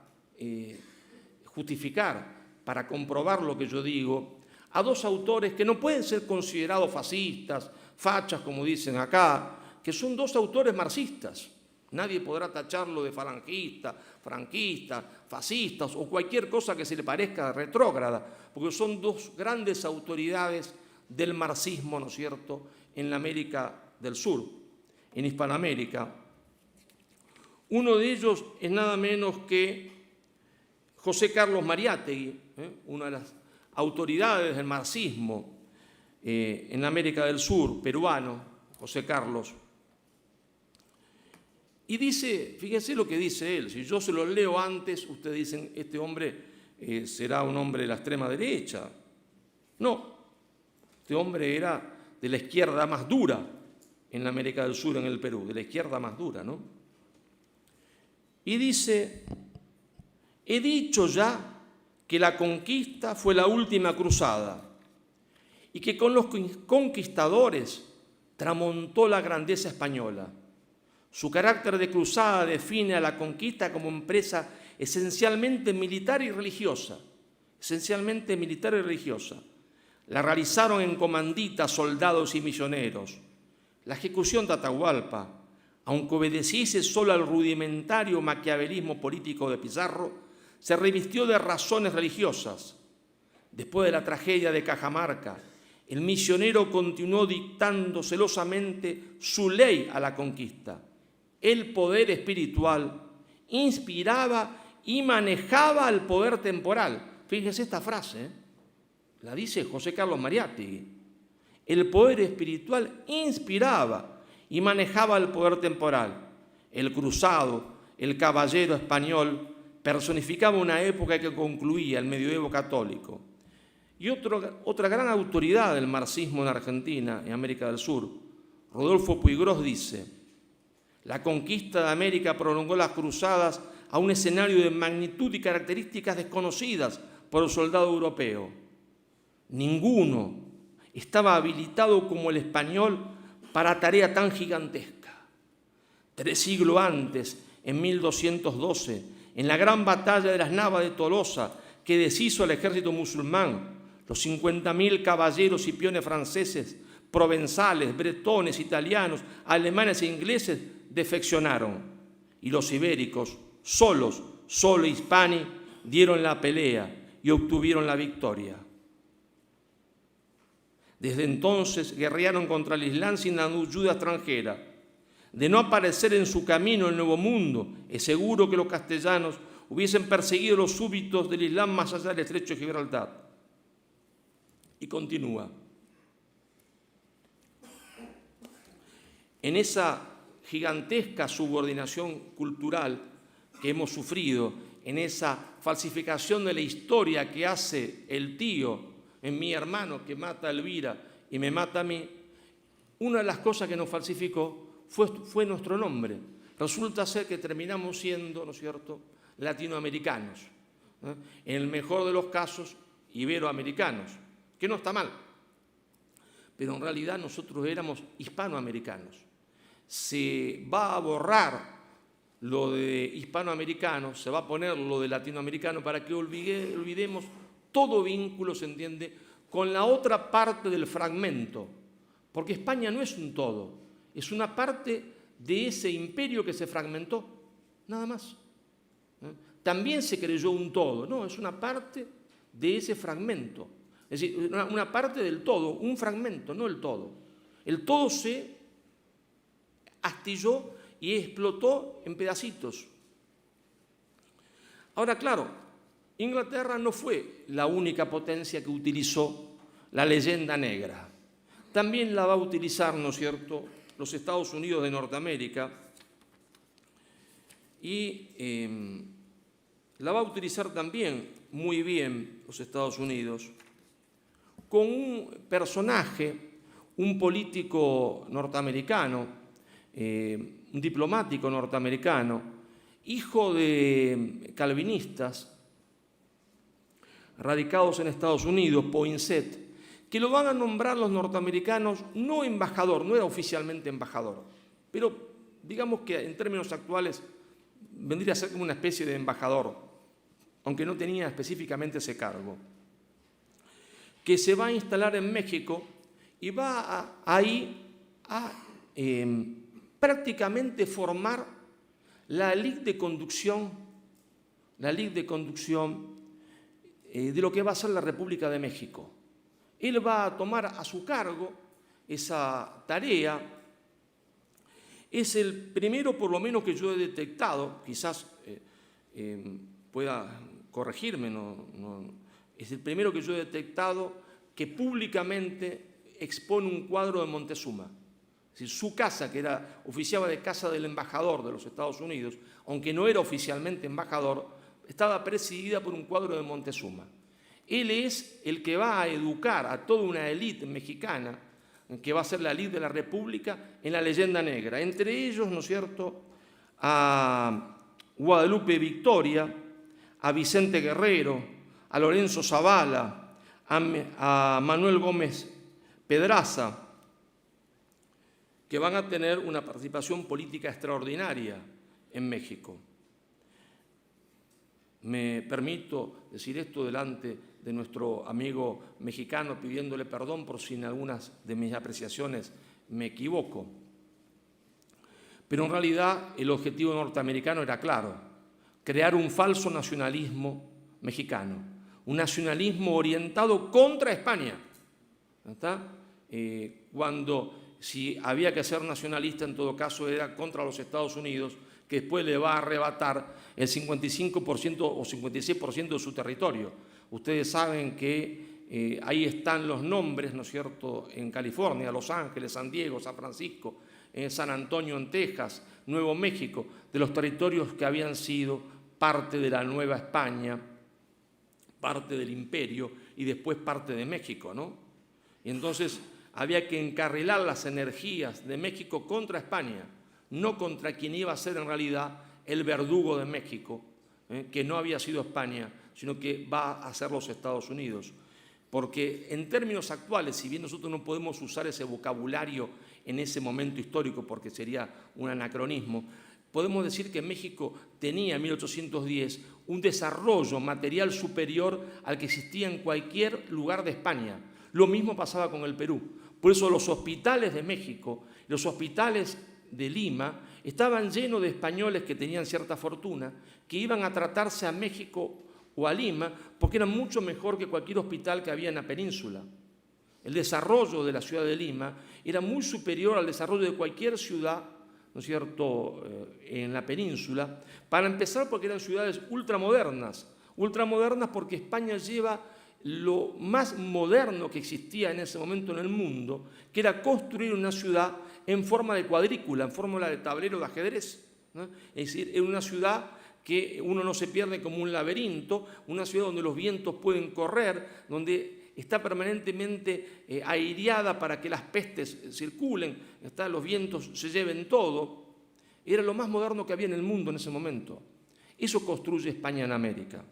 S2: justificar, para comprobar lo que yo digo, a dos autores que no pueden ser considerados fascistas, fachas, como dicen acá, que son dos autores marxistas. Nadie podrá tacharlo de falangista, franquista, fascistas o cualquier cosa que se le parezca retrógrada, porque son dos grandes autoridades del marxismo, ¿no es cierto?, en la América del Sur, en Hispanoamérica. Uno de ellos es nada menos que José Carlos Mariátegui, una de las autoridades del marxismo en América del Sur, peruano, José Carlos. Y dice, fíjense lo que dice él, si yo se lo leo antes, ustedes dicen, este hombre será un hombre de la extrema derecha. No, este hombre era de la izquierda más dura en la América del Sur, en el Perú, de la izquierda más dura, ¿no? Y dice, he dicho ya que la conquista fue la última cruzada y que con los conquistadores tramontó la grandeza española. Su carácter de cruzada define a la conquista como empresa esencialmente militar y religiosa. Esencialmente militar y religiosa. La realizaron en comandita soldados y misioneros. La ejecución de Atahualpa, aunque obedeciese solo al rudimentario maquiavelismo político de Pizarro, se revistió de razones religiosas. Después de la tragedia de Cajamarca, el misionero continuó dictando celosamente su ley a la conquista. El poder espiritual inspiraba y manejaba el poder temporal. Fíjense esta frase, la dice José Carlos Mariátegui. El poder espiritual inspiraba y manejaba el poder temporal. El cruzado, el caballero español, personificaba una época que concluía el medioevo católico. Y otra gran autoridad del marxismo en Argentina, en América del Sur, Rodolfo Puiggrós, dice: la conquista de América prolongó las cruzadas a un escenario de magnitud y características desconocidas por el soldado europeo. Ninguno estaba habilitado como el español para tarea tan gigantesca. 3 siglos antes, en 1212, en la gran batalla de las Navas de Tolosa, que deshizo al ejército musulmán, los 50.000 caballeros y peones franceses, provenzales, bretones, italianos, alemanes e ingleses defeccionaron, y los ibéricos, solo Hispani, dieron la pelea y obtuvieron la victoria. Desde entonces guerrearon contra el Islam sin ayuda extranjera. De no aparecer en su camino el Nuevo Mundo, es seguro que los castellanos hubiesen perseguido a los súbditos del Islam más allá del estrecho de Gibraltar. Y continúa. En esa gigantesca subordinación cultural que hemos sufrido, en esa falsificación de la historia que hace el tío en mi hermano que mata a Elvira y me mata a mí, una de las cosas que nos falsificó fue nuestro nombre. Resulta ser que terminamos siendo, ¿no es cierto?, latinoamericanos, ¿no? En el mejor de los casos, iberoamericanos, que no está mal, pero en realidad nosotros éramos hispanoamericanos. Se va a borrar lo de hispanoamericano, se va a poner lo de latinoamericano para que olvidemos todo vínculo, se entiende, con la otra parte del fragmento, porque España no es un todo, es una parte de ese imperio que se fragmentó, nada más. También se creyó un todo, no, es una parte de ese fragmento, es decir, una parte del todo, un fragmento, no el todo. El todo se astilló y explotó en pedacitos. Ahora, claro, Inglaterra no fue la única potencia que utilizó la leyenda negra. También la va a utilizar, ¿no es cierto?, los Estados Unidos de Norteamérica y la va a utilizar también muy bien los Estados Unidos con un personaje, un político norteamericano, un diplomático norteamericano, hijo de calvinistas radicados en Estados Unidos, Poinsett, que lo van a nombrar los norteamericanos no embajador, no era oficialmente embajador, pero digamos que en términos actuales vendría a ser como una especie de embajador, aunque no tenía específicamente ese cargo, que se va a instalar en México y va ahí a prácticamente formar la liga de conducción de lo que va a ser la República de México. Él va a tomar a su cargo esa tarea. Es el primero, por lo menos, que yo he detectado, quizás pueda corregirme, es el primero que yo he detectado que públicamente expone un cuadro de Montezuma. Es decir, su casa, que oficiaba de casa del embajador de los Estados Unidos, aunque no era oficialmente embajador, estaba presidida por un cuadro de Montezuma. Él es el que va a educar a toda una élite mexicana, que va a ser la élite de la República, en la leyenda negra. Entre ellos, ¿no es cierto?, a Guadalupe Victoria, a Vicente Guerrero, a Lorenzo Zavala, a Manuel Gómez Pedraza, que van a tener una participación política extraordinaria en México. Me permito decir esto delante de nuestro amigo mexicano, pidiéndole perdón por si en algunas de mis apreciaciones me equivoco. Pero en realidad el objetivo norteamericano era claro: crear un falso nacionalismo mexicano, un nacionalismo orientado contra España. ¿Está? Cuando si había que ser nacionalista, en todo caso era contra los Estados Unidos, que después le va a arrebatar el 55% o 56% de su territorio. Ustedes saben que ahí están los nombres, ¿no es cierto?, en California, Los Ángeles, San Diego, San Francisco, San Antonio en Texas, Nuevo México, de los territorios que habían sido parte de la Nueva España, parte del imperio y después parte de México, ¿no? Y entonces había que encarrilar las energías de México contra España, no contra quien iba a ser en realidad el verdugo de México, que no había sido España, sino que va a ser los Estados Unidos. Porque en términos actuales, si bien nosotros no podemos usar ese vocabulario en ese momento histórico porque sería un anacronismo, podemos decir que México tenía en 1810 un desarrollo material superior al que existía en cualquier lugar de España. Lo mismo pasaba con el Perú. Por eso los hospitales de México, los hospitales de Lima, estaban llenos de españoles que tenían cierta fortuna, que iban a tratarse a México o a Lima porque eran mucho mejor que cualquier hospital que había en la península. el desarrollo de la ciudad de Lima era muy superior al desarrollo de cualquier ciudad, ¿no es cierto?, en la península, para empezar porque eran ciudades ultramodernas porque España lleva lo más moderno que existía en ese momento en el mundo, que era construir una ciudad en forma de cuadrícula, en forma de tablero de ajedrez, ¿no? Es decir, en una ciudad que uno no se pierde como un laberinto, una ciudad donde los vientos pueden correr, donde está permanentemente aireada para que las pestes circulen, los vientos se lleven todo. Era lo más moderno que había en el mundo en ese momento. Eso construye España en América.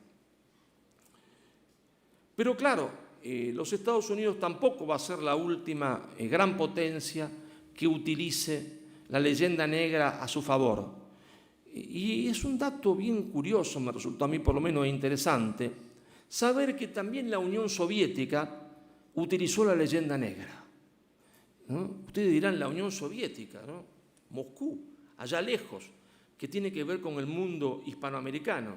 S2: Pero claro, los Estados Unidos tampoco va a ser la última gran potencia que utilice la leyenda negra a su favor. Y es un dato bien curioso, me resultó a mí por lo menos interesante, saber que también la Unión Soviética utilizó la leyenda negra, ¿no? Ustedes dirán, la Unión Soviética, ¿no? Moscú, allá lejos, que tiene que ver con el mundo hispanoamericano.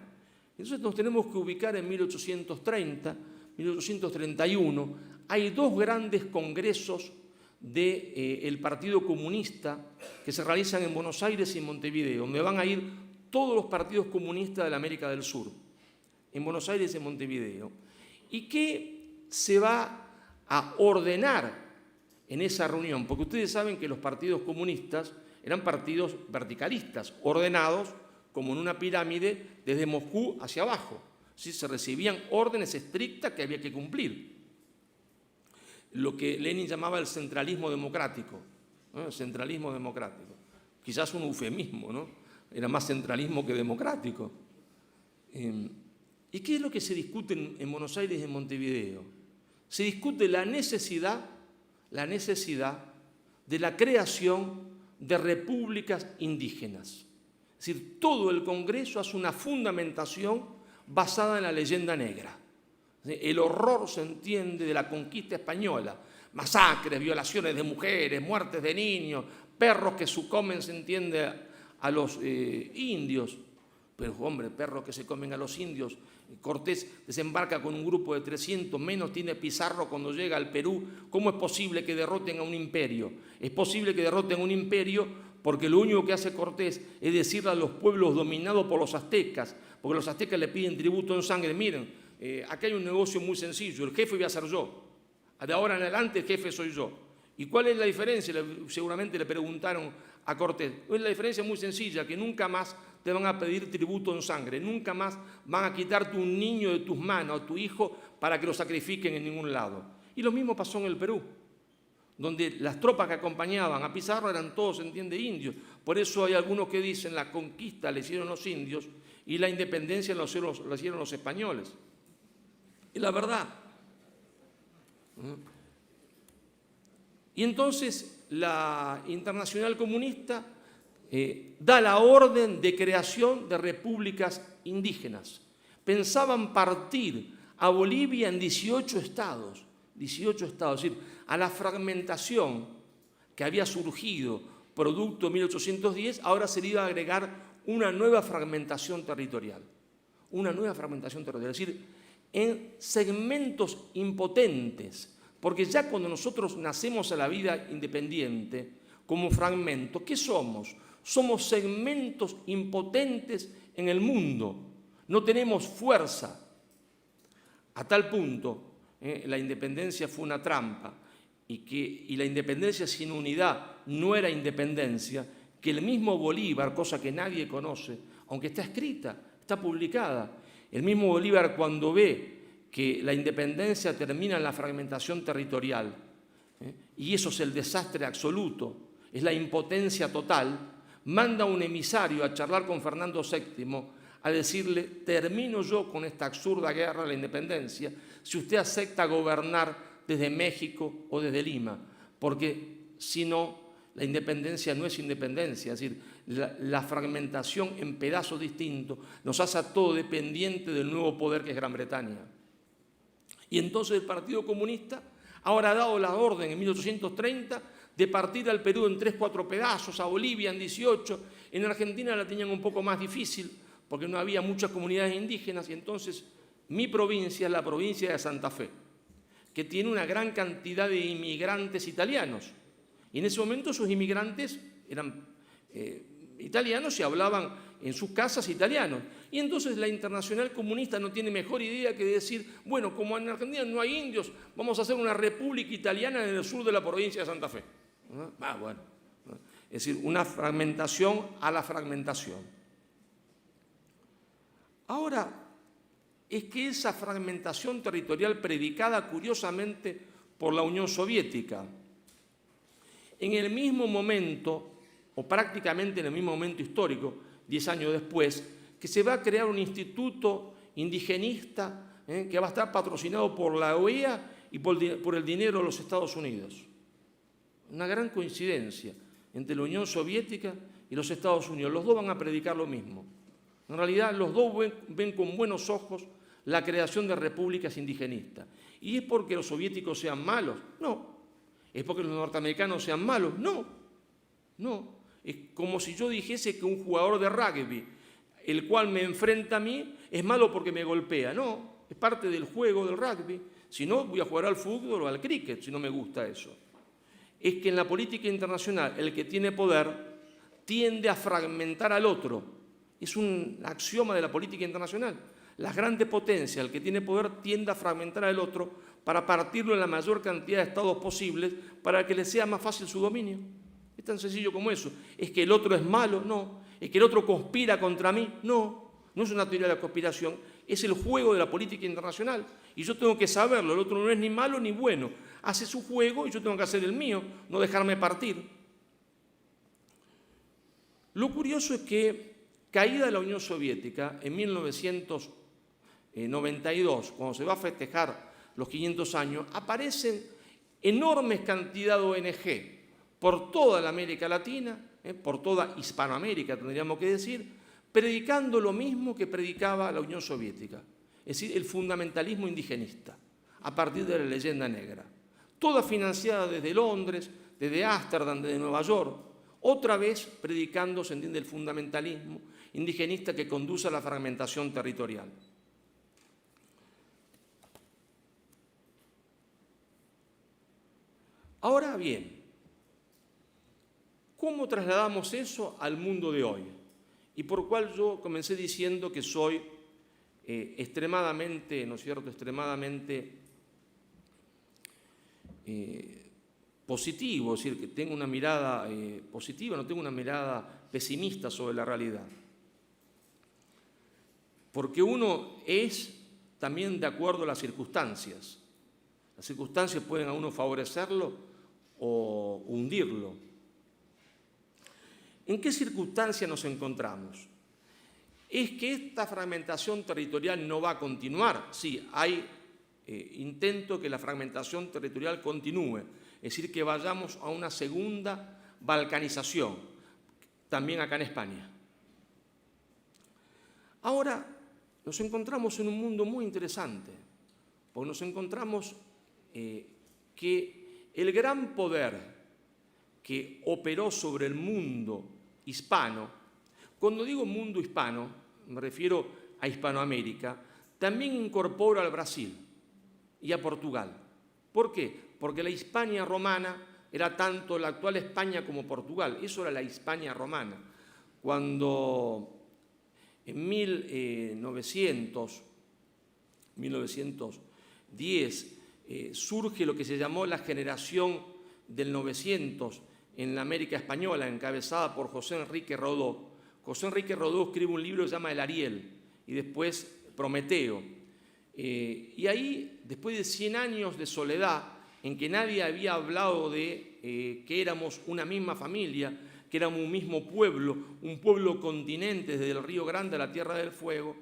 S2: Entonces nos tenemos que ubicar en 1830, 1831. Hay dos grandes congresos del Partido Comunista que se realizan en Buenos Aires y en Montevideo, donde van a ir todos los partidos comunistas de la América del Sur, en Buenos Aires y en Montevideo. ¿Y qué se va a ordenar en esa reunión? Porque ustedes saben que los partidos comunistas eran partidos verticalistas, ordenados como en una pirámide desde Moscú hacia abajo. ¿Sí? Se recibían órdenes estrictas que había que cumplir. Lo que Lenin llamaba el centralismo democrático, ¿no? El centralismo democrático. Quizás un eufemismo, ¿no? Era más centralismo que democrático. ¿Y qué es lo que se discute en Buenos Aires y en Montevideo? Se discute la necesidad de la creación de repúblicas indígenas. Es decir, todo el Congreso hace una fundamentación basada en la leyenda negra. El horror, se entiende, de la conquista española, masacres, violaciones de mujeres, muertes de niños, perros que sucomen, se entiende, a los indios. Pero, hombre, perros que se comen a los indios. Cortés desembarca con un grupo de 300, menos tiene Pizarro cuando llega al Perú. ¿Cómo es posible que derroten a un imperio? Es posible que derroten a un imperio porque lo único que hace Cortés es decirle a los pueblos dominados por los aztecas, porque los aztecas le piden tributo en sangre. Miren, aquí hay un negocio muy sencillo, el jefe voy a ser yo. De ahora en adelante el jefe soy yo. ¿Y cuál es la diferencia? Seguramente le preguntaron a Cortés. La diferencia es muy sencilla, que nunca más te van a pedir tributo en sangre, nunca más van a quitarte un niño de tus manos, a tu hijo, para que lo sacrifiquen en ningún lado. Y lo mismo pasó en el Perú, donde las tropas que acompañaban a Pizarro eran todos, se entiende, indios. Por eso hay algunos que dicen la conquista la hicieron los indios y la independencia la hicieron los españoles. Y la verdad. Y entonces la Internacional Comunista da la orden de creación de repúblicas indígenas. Pensaban partir a Bolivia en 18 estados, es decir, a la fragmentación que había surgido producto de 1810, ahora se le iba a agregar una nueva fragmentación territorial. Es decir, en segmentos impotentes, porque ya cuando nosotros nacemos a la vida independiente, como fragmento, ¿qué somos? Somos segmentos impotentes en el mundo, no tenemos fuerza. A tal punto, la independencia fue una trampa y la independencia sin unidad no era independencia, que el mismo Bolívar, cosa que nadie conoce, aunque está escrita, está publicada, el mismo Bolívar cuando ve que la independencia termina en la fragmentación territorial, y eso es el desastre absoluto, es la impotencia total, manda un emisario a charlar con Fernando VII a decirle: termino yo con esta absurda guerra de la independencia si usted acepta gobernar desde México o desde Lima, porque si no, la independencia no es independencia, es decir, la fragmentación en pedazos distintos nos hace a todo dependiente del nuevo poder que es Gran Bretaña. Y entonces el Partido Comunista ahora ha dado la orden en 1830 de partir al Perú en 3-4 pedazos, a Bolivia en 18, en Argentina la tenían un poco más difícil porque no había muchas comunidades indígenas, y entonces mi provincia es la provincia de Santa Fe, que tiene una gran cantidad de inmigrantes italianos. Y en ese momento esos inmigrantes eran italianos y hablaban en sus casas italianos. Y entonces la Internacional Comunista no tiene mejor idea que decir, bueno, como en Argentina no hay indios, vamos a hacer una república italiana en el sur de la provincia de Santa Fe. Bueno. Es decir, una fragmentación a la fragmentación. Ahora, es que esa fragmentación territorial predicada curiosamente por la Unión Soviética, en el mismo momento, o prácticamente en el mismo momento histórico, 10 años después, que se va a crear un instituto indigenista que va a estar patrocinado por la OEA y por el dinero de los Estados Unidos. Una gran coincidencia entre la Unión Soviética y los Estados Unidos. Los dos van a predicar lo mismo. En realidad, los dos ven con buenos ojos la creación de repúblicas indigenistas. ¿Y es porque los soviéticos sean malos? No. ¿Es porque los norteamericanos sean malos? No. No. Es como si yo dijese que un jugador de rugby, el cual me enfrenta a mí, es malo porque me golpea. No. Es parte del juego del rugby. Si no, voy a jugar al fútbol o al cricket, si no me gusta eso. Es que en la política internacional el que tiene poder tiende a fragmentar al otro. Es un axioma de la política internacional. Las grandes potencias, el que tiene poder, tiende a fragmentar al otro para partirlo en la mayor cantidad de estados posibles para que le sea más fácil su dominio. Es tan sencillo como eso. ¿Es que el otro es malo? No. ¿Es que el otro conspira contra mí? No. No es una teoría de la conspiración, es el juego de la política internacional. Y yo tengo que saberlo, el otro no es ni malo ni bueno. Hace su juego y yo tengo que hacer el mío, no dejarme partir. Lo curioso es que, caída de la Unión Soviética, en 1992, cuando se va a festejar los 500 años, aparecen enormes cantidades de ONG por toda la América Latina, por toda Hispanoamérica, tendríamos que decir, predicando lo mismo que predicaba la Unión Soviética, es decir, el fundamentalismo indigenista, a partir de la leyenda negra. Toda financiada desde Londres, desde Ámsterdam, desde Nueva York, otra vez predicando, se entiende, el fundamentalismo indigenista que conduce a la fragmentación territorial. Ahora bien, ¿cómo trasladamos eso al mundo de hoy? Y por cual yo comencé diciendo que soy extremadamente, ¿no es cierto?, extremadamente positivo, es decir, que tengo una mirada positiva, no tengo una mirada pesimista sobre la realidad. Porque uno es también de acuerdo a las circunstancias. Las circunstancias pueden a uno favorecerlo o hundirlo. ¿En qué circunstancias nos encontramos? ¿Es que esta fragmentación territorial no va a continuar? Sí, hay intento que la fragmentación territorial continúe, es decir, que vayamos a una segunda balcanización, también acá en España. Ahora nos encontramos en un mundo muy interesante, porque nos encontramos que el gran poder que operó sobre el mundo hispano, cuando digo mundo hispano, me refiero a Hispanoamérica, también incorpora al Brasil y a Portugal. ¿Por qué? Porque la Hispania romana era tanto la actual España como Portugal. Eso era la Hispania romana. Cuando en 1910 surge lo que se llamó la generación del 900 en la América Española, encabezada por José Enrique Rodó. José Enrique Rodó escribe un libro que se llama El Ariel y después Prometeo. Y ahí, después de 100 años de soledad, en que nadie había hablado de que éramos una misma familia, que éramos un mismo pueblo, un pueblo continente desde el Río Grande a la Tierra del Fuego,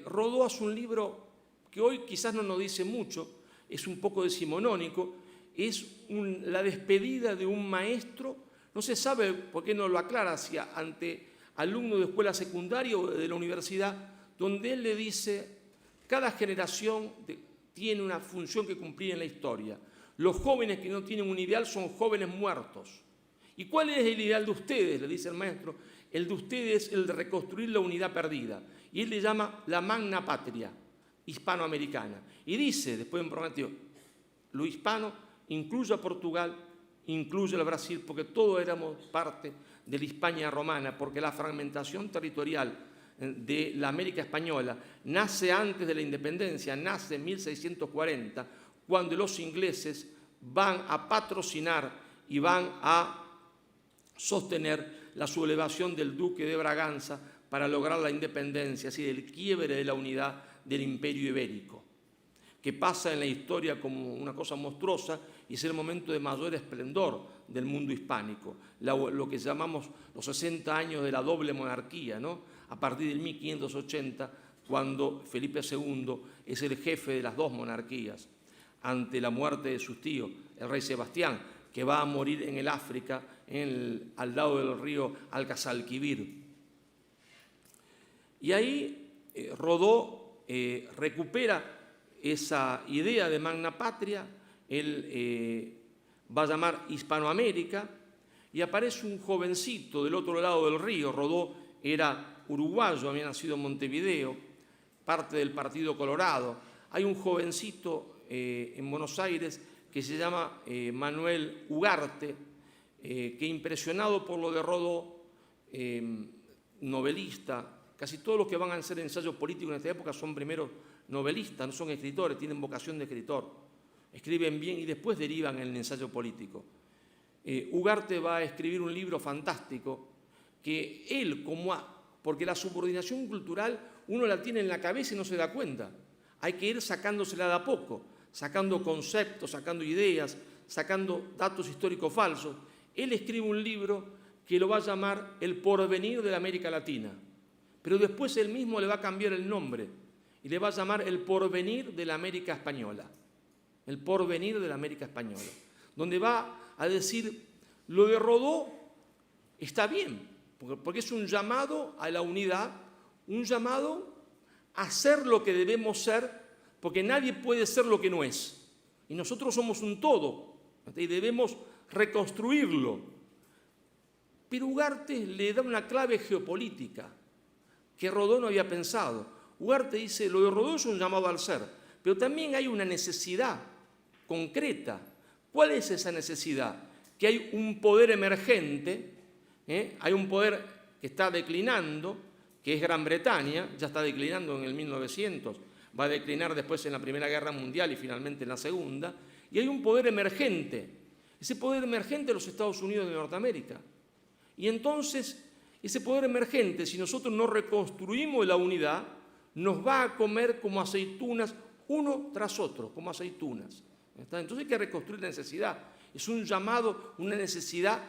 S2: Rodó hace un libro que hoy quizás no nos dice mucho, es un poco decimonónico, es la despedida de un maestro, no se sabe por qué no lo aclara, ante alumnos de escuela secundaria o de la universidad, donde él le dice, cada generación tiene una función que cumplir en la historia. Los jóvenes que no tienen un ideal son jóvenes muertos. ¿Y cuál es el ideal de ustedes?, le dice el maestro. El de ustedes es el de reconstruir la unidad perdida. Y él le llama la magna patria hispanoamericana. Y dice, después en Prometeo, lo hispano incluye a Portugal, incluye al Brasil, porque todos éramos parte de la Hispania romana, porque la fragmentación territorial de la América española nace antes de la independencia, nace en 1640, cuando los ingleses van a patrocinar y van a sostener la sublevación del duque de Braganza para lograr la independencia, así del quiebre de la unidad del imperio ibérico, que pasa en la historia como una cosa monstruosa y es el momento de mayor esplendor del mundo hispánico, lo que llamamos los 60 años de la doble monarquía, ¿no? A partir del 1580, cuando Felipe II es el jefe de las dos monarquías, ante la muerte de su tío, el rey Sebastián, que va a morir en el África, al lado del río Alcazalquivir. Y ahí Rodó recupera esa idea de Magna Patria, él va a llamar Hispanoamérica, y aparece un jovencito del otro lado del río. Rodó era uruguayo, había nacido en Montevideo, parte del Partido Colorado. Hay un jovencito en Buenos Aires que se llama Manuel Ugarte, que impresionado por lo de Rodó, novelista, casi todos los que van a hacer ensayos políticos en esta época son primero novelistas, no son escritores, tienen vocación de escritor, escriben bien y después derivan en el ensayo político. Ugarte va a escribir un libro fantástico que él, porque la subordinación cultural uno la tiene en la cabeza y no se da cuenta, hay que ir sacándosela de a poco, sacando conceptos, sacando ideas, sacando datos históricos falsos. Él escribe un libro que lo va a llamar El porvenir de la América Latina, pero después él mismo le va a cambiar el nombre y le va a llamar El porvenir de la América Española. El porvenir de la América Española, donde va a decir, lo de Rodó está bien, porque es un llamado a la unidad, un llamado a ser lo que debemos ser, porque nadie puede ser lo que no es. Y nosotros somos un todo, y debemos reconstruirlo. Pero Ugarte le da una clave geopolítica que Rodó no había pensado. Ugarte dice, lo de Rodó es un llamado al ser, pero también hay una necesidad concreta. ¿Cuál es esa necesidad? Que hay un poder emergente, hay un poder que está declinando, que es Gran Bretaña, ya está declinando en el 1900, va a declinar después en la Primera Guerra Mundial y finalmente en la Segunda, y hay un poder emergente, ese poder emergente de los Estados Unidos de Norteamérica. Y entonces, ese poder emergente, si nosotros no reconstruimos la unidad, nos va a comer como aceitunas, uno tras otro, como aceitunas. Entonces hay que reconstruir la necesidad. Es un llamado, una necesidad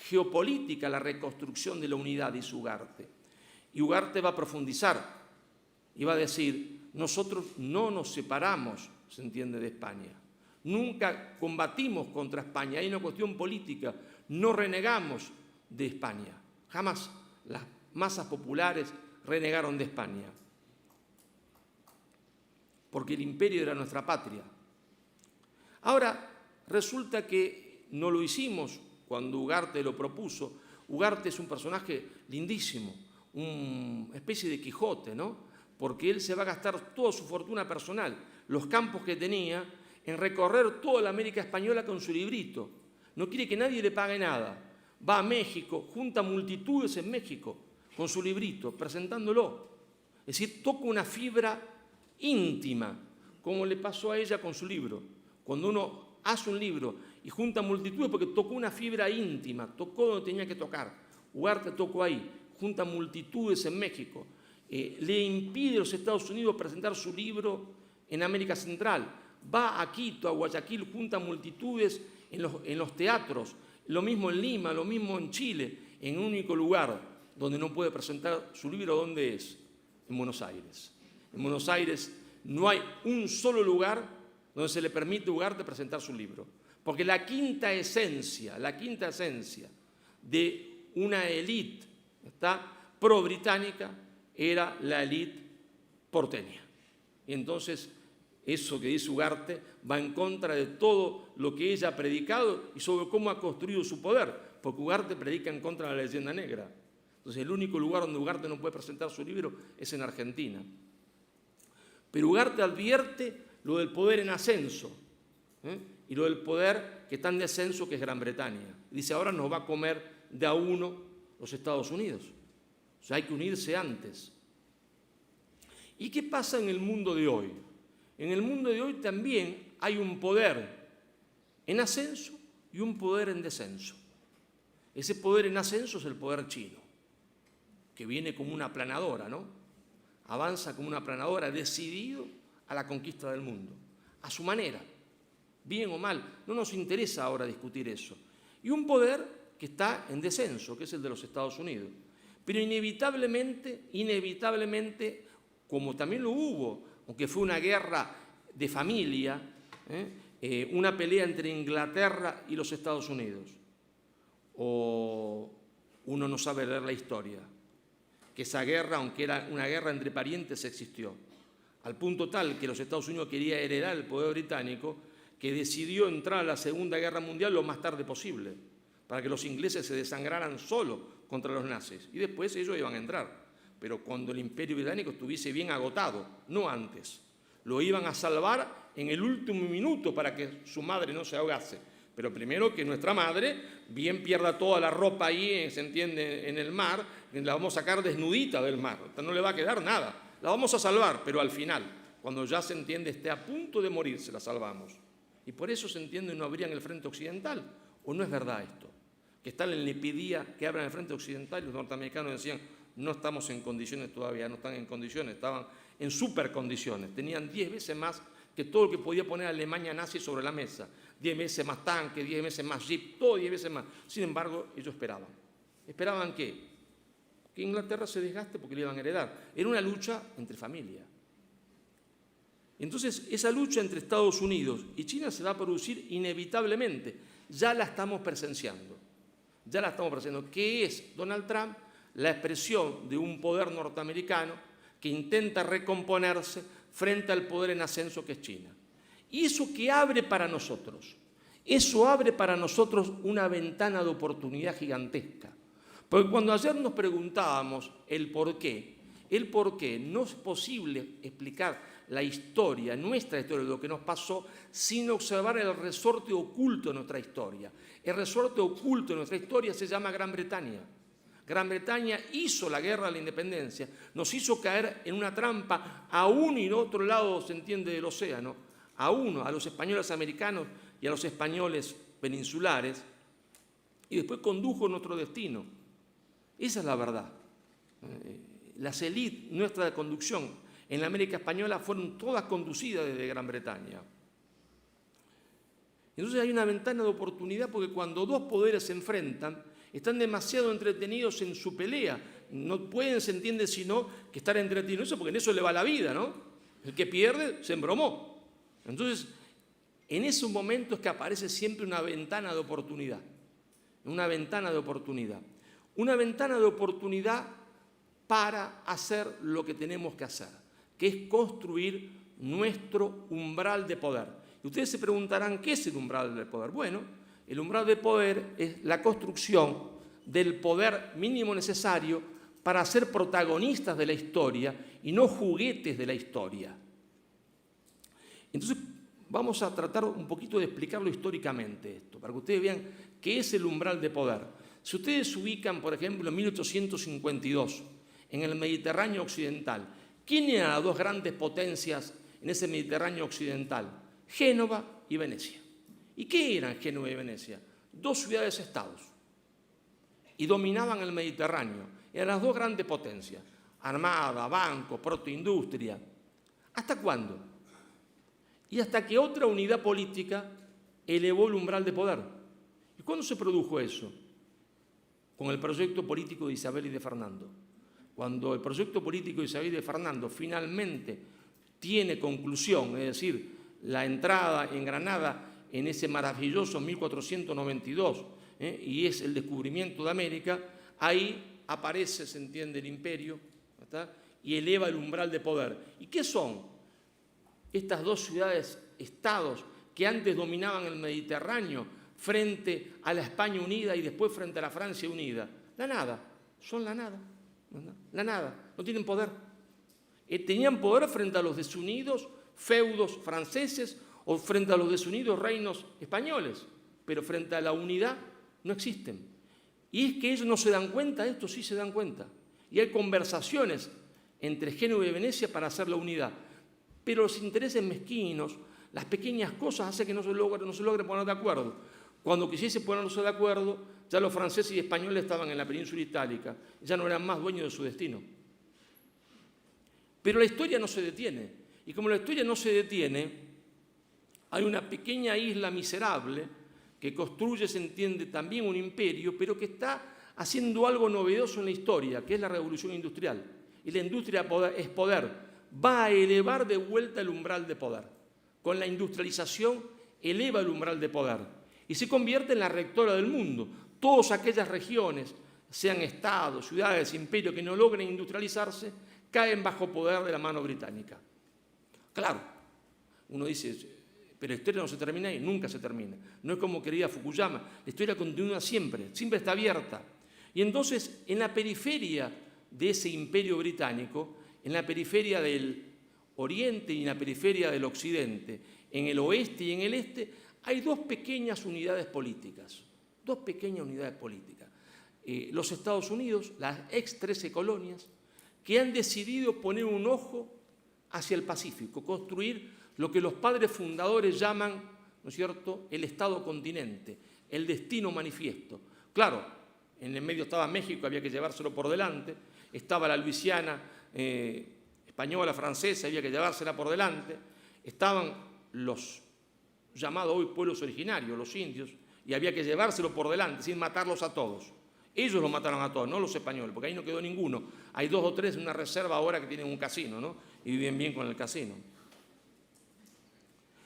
S2: geopolítica, la reconstrucción de la unidad, dice Ugarte. Y Ugarte va a profundizar y va a decir, nosotros no nos separamos, se entiende, de España. Nunca combatimos contra España, hay una cuestión política, no renegamos de España. Jamás las masas populares renegaron de España, porque el imperio era nuestra patria. Ahora, resulta que no lo hicimos cuando Ugarte lo propuso. Ugarte es un personaje lindísimo, una especie de Quijote, ¿no? Porque él se va a gastar toda su fortuna personal, los campos que tenía, en recorrer toda la América Española con su librito. No quiere que nadie le pague nada. Va a México, junta multitudes en México con su librito, presentándolo. Es decir, toca una fibra íntima, como le pasó a ella con su libro. Cuando uno hace un libro y junta multitudes, porque tocó una fibra íntima, tocó donde tenía que tocar. Ugarte tocó ahí, junta multitudes en México. Le impide a los Estados Unidos presentar su libro en América Central. Va a Quito, a Guayaquil, junta multitudes en los teatros. Lo mismo en Lima, lo mismo en Chile, en un único lugar donde no puede presentar su libro. ¿Dónde es? En Buenos Aires. En Buenos Aires no hay un solo lugar donde se le permite a Ugarte presentar su libro. Porque la quinta esencia de una élite pro-británica era la élite porteña. Y entonces, eso que dice Ugarte va en contra de todo lo que ella ha predicado y sobre cómo ha construido su poder, porque Ugarte predica en contra de la leyenda negra. Entonces, el único lugar donde Ugarte no puede presentar su libro es en Argentina. Pero Ugarte advierte lo del poder en ascenso, y lo del poder que está en descenso, que es Gran Bretaña. Dice, ahora nos va a comer de a uno los Estados Unidos. O sea, hay que unirse antes. ¿Y qué pasa en el mundo de hoy? En el mundo de hoy también hay un poder en ascenso y un poder en descenso. Ese poder en ascenso es el poder chino, que viene como una aplanadora, ¿no? Avanza como una aplanadora, decidido a la conquista del mundo, a su manera, bien o mal. No nos interesa ahora discutir eso. Y un poder que está en descenso, que es el de los Estados Unidos. Pero inevitablemente, como también lo hubo, aunque fue una guerra de familia, una pelea entre Inglaterra y los Estados Unidos, o uno no sabe leer la historia, que esa guerra, aunque era una guerra entre parientes, existió, al punto tal que los Estados Unidos quería heredar el poder británico, que decidió entrar a la Segunda Guerra Mundial lo más tarde posible, para que los ingleses se desangraran solo contra los nazis, y después ellos iban a entrar, pero cuando el Imperio Británico estuviese bien agotado, no antes. Lo iban a salvar en el último minuto para que su madre no se ahogase. Pero primero que nuestra madre bien pierda toda la ropa ahí, se entiende, en el mar, la vamos a sacar desnudita del mar, no le va a quedar nada. La vamos a salvar, pero al final, cuando ya se entiende esté a punto de morirse, la salvamos. Y por eso se entiende no abrían el frente occidental. ¿O no es verdad esto? Que Stalin le pedía que abran el frente occidental y los norteamericanos decían, no estamos en condiciones todavía, no están en condiciones, estaban en supercondiciones, tenían 10 veces más que todo lo que podía poner Alemania nazi sobre la mesa, 10 veces más tanques, 10 veces más jeep, todo 10 veces más. Sin embargo, ellos esperaban. ¿Esperaban qué? Que Inglaterra se desgaste porque le iban a heredar. Era una lucha entre familia. Entonces, esa lucha entre Estados Unidos y China se va a producir inevitablemente. Ya la estamos presenciando. Ya la estamos presenciando. ¿Qué es Donald Trump? La expresión de un poder norteamericano que intenta recomponerse frente al poder en ascenso que es China. ¿Y eso qué abre para nosotros? Eso abre para nosotros una ventana de oportunidad gigantesca. Porque cuando ayer nos preguntábamos el por qué, no es posible explicar la historia, nuestra historia, lo que nos pasó, sin observar el resorte oculto de nuestra historia. El resorte oculto de nuestra historia se llama Gran Bretaña. Gran Bretaña hizo la guerra de la independencia, nos hizo caer en una trampa a uno y en otro lado, se entiende, del océano, a los españoles americanos y a los españoles peninsulares, y después condujo nuestro destino. Esa es la verdad. Las élites nuestra de conducción en la América española fueron todas conducidas desde Gran Bretaña. Entonces hay una ventana de oportunidad porque cuando dos poderes se enfrentan, están demasiado entretenidos en su pelea. No pueden, se entiende, sino que estar entretenidos, porque en eso le va la vida, ¿no? El que pierde se embromó. Entonces, en esos momentos que aparece siempre una ventana de oportunidad. Una ventana de oportunidad. Una ventana de oportunidad para hacer lo que tenemos que hacer, que es construir nuestro umbral de poder. Y ustedes se preguntarán, ¿qué es el umbral de poder? Bueno, el umbral de poder es la construcción del poder mínimo necesario para ser protagonistas de la historia y no juguetes de la historia. Entonces, vamos a tratar un poquito de explicarlo históricamente esto, para que ustedes vean qué es el umbral de poder. Si ustedes se ubican, por ejemplo, en 1852, en el Mediterráneo occidental, ¿quiénes eran las dos grandes potencias en ese Mediterráneo occidental? Génova y Venecia. ¿Y qué eran Génova y Venecia? Dos ciudades-estados. Y dominaban el Mediterráneo. Eran las dos grandes potencias. Armada, banco, protoindustria. ¿Hasta cuándo? Y hasta que otra unidad política elevó el umbral de poder. ¿Y cuándo se produjo eso? Con el proyecto político de Isabel y de Fernando. Cuando el proyecto político de Isabel y de Fernando finalmente tiene conclusión, es decir, la entrada en Granada en ese maravilloso 1492, y es el descubrimiento de América, ahí aparece, se entiende, el imperio, ¿está? Y eleva el umbral de poder. ¿Y qué son estas dos ciudades-estados que antes dominaban el Mediterráneo frente a la España unida y después frente a la Francia unida? La nada, son la nada, la nada, no tienen poder. Tenían poder frente a los desunidos feudos franceses o frente a los desunidos reinos españoles, pero frente a la unidad no existen. Y es que ellos no se dan cuenta, estos sí se dan cuenta. Y hay conversaciones entre Génova y Venecia para hacer la unidad. Pero los intereses mezquinos, las pequeñas cosas hacen que no se logre poner de acuerdo. Cuando quisiese ponerse de acuerdo, ya los franceses y españoles estaban en la península itálica, ya no eran más dueños de su destino. Pero la historia no se detiene. Y como la historia no se detiene, hay una pequeña isla miserable que construye, se entiende, también un imperio, pero que está haciendo algo novedoso en la historia, que es la revolución industrial. Y la industria es poder. Va a elevar de vuelta el umbral de poder. Con la industrialización eleva el umbral de poder y se convierte en la rectora del mundo. Todas aquellas regiones, sean estados, ciudades, imperios, que no logren industrializarse, caen bajo poder de la mano británica. Claro, uno dice, pero la historia no se termina ahí, nunca se termina. No es como quería Fukuyama, la historia continúa siempre, siempre está abierta. Y entonces, en la periferia de ese imperio británico, en la periferia del oriente y en la periferia del occidente, en el oeste y en el este, hay dos pequeñas unidades políticas. Dos pequeñas unidades políticas. Los Estados Unidos, las ex 13 colonias, que han decidido poner un ojo hacia el Pacífico, construir lo que los padres fundadores llaman, ¿no es cierto?, el Estado continente, el destino manifiesto. Claro, en el medio estaba México, había que llevárselo por delante, estaba la Luisiana española, francesa, había que llevársela por delante, estaban los llamados hoy pueblos originarios, los indios, y había que llevárselo por delante, sin matarlos a todos. Ellos los mataron a todos, no los españoles, porque ahí no quedó ninguno. Hay 2 o 3 en una reserva ahora que tienen un casino, ¿no? Y viven bien con el casino.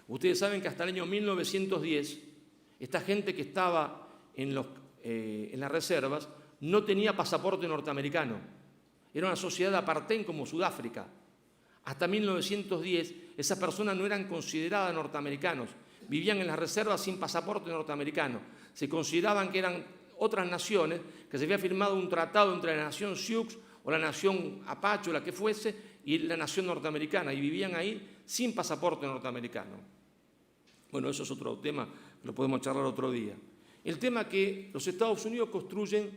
S2: Ustedes saben que hasta el año 1910, esta gente que estaba en las reservas no tenía pasaporte norteamericano. Era una sociedad de apartheid como Sudáfrica. Hasta 1910, esas personas no eran consideradas norteamericanos. Vivían en las reservas sin pasaporte norteamericano. Se consideraban que eran otras naciones, que se había firmado un tratado entre la nación Sioux o la nación Apache o la que fuese y la nación norteamericana, y vivían ahí sin pasaporte norteamericano. Bueno, eso es otro tema, lo podemos charlar otro día. El tema es que los Estados Unidos construyen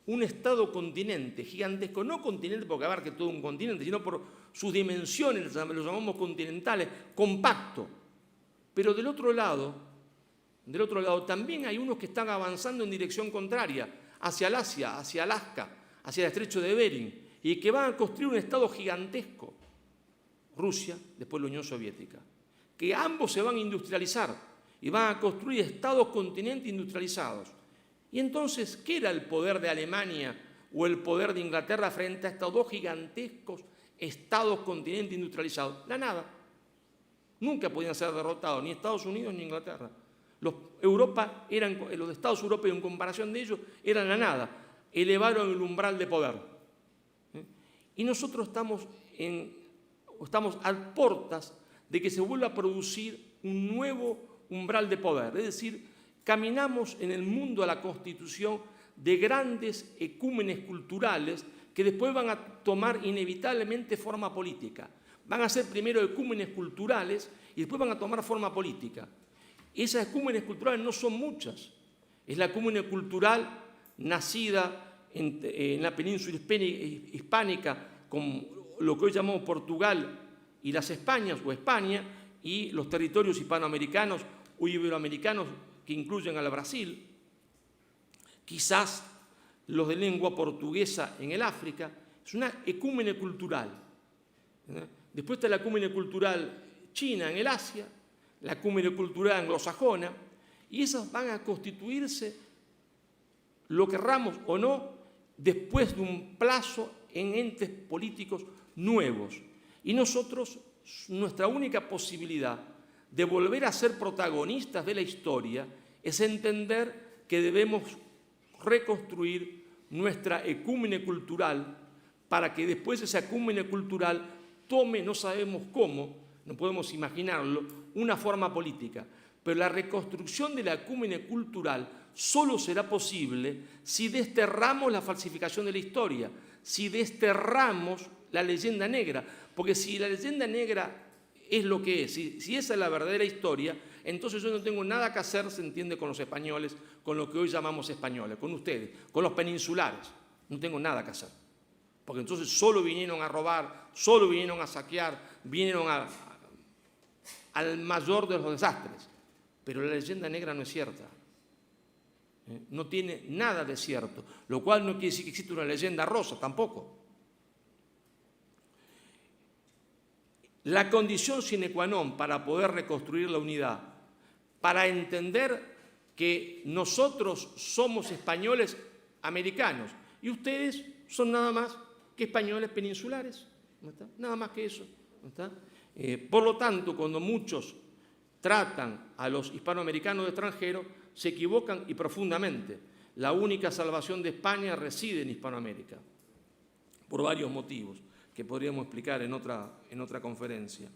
S2: un Estado-continente gigantesco, no continente porque abarque todo un continente, sino por sus dimensiones, lo llamamos continentales, compacto. Pero del otro lado también hay unos que están avanzando en dirección contraria, hacia el Asia, hacia Alaska, hacia el estrecho de Bering, y que van a construir un Estado gigantesco. Rusia, después la Unión Soviética. Que ambos se van a industrializar y van a construir estados-continentes industrializados. Y entonces, ¿qué era el poder de Alemania o el poder de Inglaterra frente a estos dos gigantescos estados-continentes industrializados? La nada. Nunca podían ser derrotados, ni Estados Unidos ni Inglaterra. Los Estados europeos, en comparación de ellos, eran la nada. Elevaron el umbral de poder. Y nosotros estamos a puertas de que se vuelva a producir un nuevo umbral de poder. Es decir, caminamos en el mundo a la constitución de grandes ecúmenes culturales que después van a tomar inevitablemente forma política. Van a ser primero ecúmenes culturales y después van a tomar forma política. Esas ecúmenes culturales no son muchas. Es la ecúmene cultural nacida en la península hispánica, con lo que hoy llamamos Portugal y las Españas o España, y los territorios hispanoamericanos o iberoamericanos que incluyen al Brasil, quizás los de lengua portuguesa en el África. Es una ecúmene cultural. Después está la ecúmene cultural china en el Asia, la ecúmene cultural anglosajona, y esas van a constituirse, lo querramos o no, después de un plazo en entes políticos nuevos. Y nosotros, nuestra única posibilidad de volver a ser protagonistas de la historia es entender que debemos reconstruir nuestra ecúmene cultural para que después esa ecúmene cultural tome, no sabemos cómo, no podemos imaginarlo, una forma política. Pero la reconstrucción de la ecúmene cultural solo será posible si desterramos la falsificación de la historia, si desterramos la leyenda negra. Porque si la leyenda negra es lo que es. Si esa es la verdadera historia, entonces yo no tengo nada que hacer, se entiende, con los españoles, con lo que hoy llamamos españoles, con ustedes, con los peninsulares. No tengo nada que hacer. Porque entonces solo vinieron a robar, solo vinieron a saquear, vinieron al mayor de los desastres. Pero la leyenda negra no es cierta. No tiene nada de cierto, lo cual no quiere decir que existe una leyenda rosa, tampoco. La condición sine qua non para poder reconstruir la unidad, para entender que nosotros somos españoles americanos y ustedes son nada más que españoles peninsulares, ¿no está? Nada más que eso, ¿no está? Por lo tanto, cuando muchos tratan a los hispanoamericanos de extranjeros, se equivocan y profundamente. La única salvación de España reside en Hispanoamérica, por varios motivos que podríamos explicar en otra conferencia.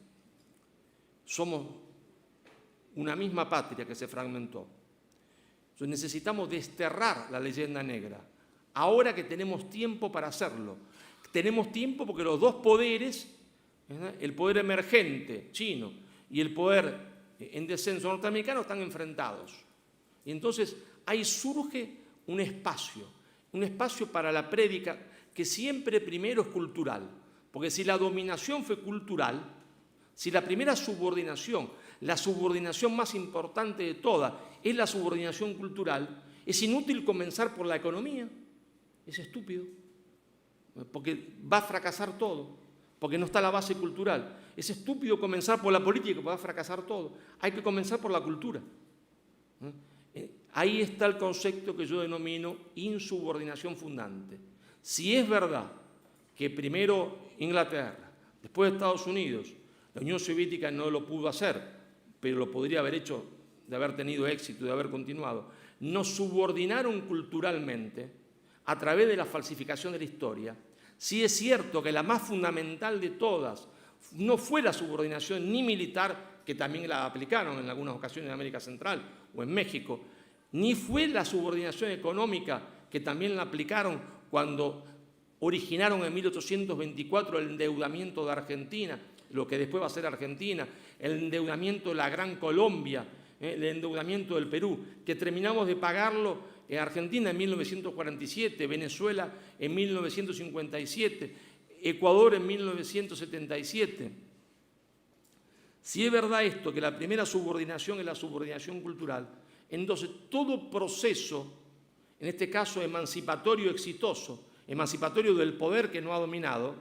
S2: Somos una misma patria que se fragmentó. Entonces necesitamos desterrar la leyenda negra, ahora que tenemos tiempo para hacerlo. Tenemos tiempo porque los dos poderes, ¿verdad?, el poder emergente chino y el poder en descenso norteamericano, están enfrentados. Y entonces ahí surge un espacio para la prédica que siempre primero es cultural. Porque si la dominación fue cultural, si la primera subordinación, la subordinación más importante de todas, es la subordinación cultural, es inútil comenzar por la economía. Es estúpido, porque va a fracasar todo, porque no está la base cultural. Es estúpido comenzar por la política, porque va a fracasar todo. Hay que comenzar por la cultura. Ahí está el concepto que yo denomino insubordinación fundante. Si es verdad que primero Inglaterra, después Estados Unidos, la Unión Soviética no lo pudo hacer, pero lo podría haber hecho de haber tenido éxito, de haber continuado, nos subordinaron culturalmente a través de la falsificación de la historia. Sí es cierto que la más fundamental de todas no fue la subordinación ni militar, que también la aplicaron en algunas ocasiones en América Central o en México, ni fue la subordinación económica, que también la aplicaron cuando originaron en 1824 el endeudamiento de Argentina, lo que después va a ser Argentina, el endeudamiento de la Gran Colombia, el endeudamiento del Perú, que terminamos de pagarlo en Argentina en 1947, Venezuela en 1957, Ecuador en 1977. Si es verdad esto, que la primera subordinación es la subordinación cultural, entonces todo proceso, en este caso emancipatorio exitoso, emancipatorio del poder que no ha dominado,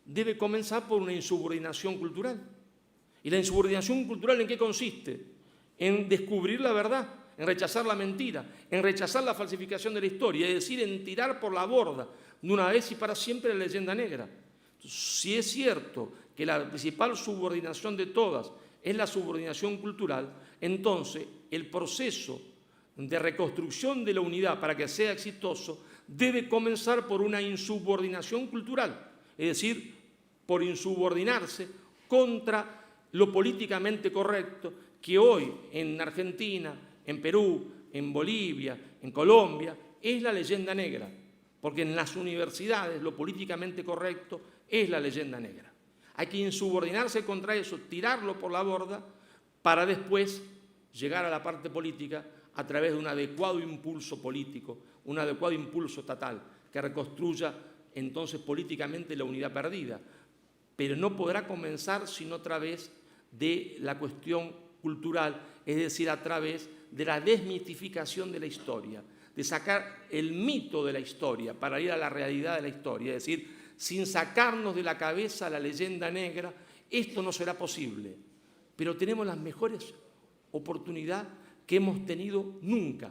S2: debe comenzar por una insubordinación cultural. ¿Y la insubordinación cultural en qué consiste? En descubrir la verdad, en rechazar la mentira, en rechazar la falsificación de la historia, es decir, en tirar por la borda de una vez y para siempre la leyenda negra. Entonces, si es cierto que la principal subordinación de todas es la subordinación cultural, entonces el proceso de reconstrucción de la unidad para que sea exitoso debe comenzar por una insubordinación cultural, es decir, por insubordinarse contra lo políticamente correcto que hoy en Argentina, en Perú, en Bolivia, en Colombia, es la leyenda negra, porque en las universidades lo políticamente correcto es la leyenda negra. Hay que insubordinarse contra eso, tirarlo por la borda, para después llegar a la parte política a través de un adecuado impulso político, un adecuado impulso estatal, que reconstruya entonces políticamente la unidad perdida. Pero no podrá comenzar sino a través de la cuestión cultural, es decir, a través de la desmitificación de la historia, de sacar el mito de la historia para ir a la realidad de la historia, es decir, sin sacarnos de la cabeza la leyenda negra, esto no será posible. Pero tenemos las mejores oportunidades que hemos tenido nunca,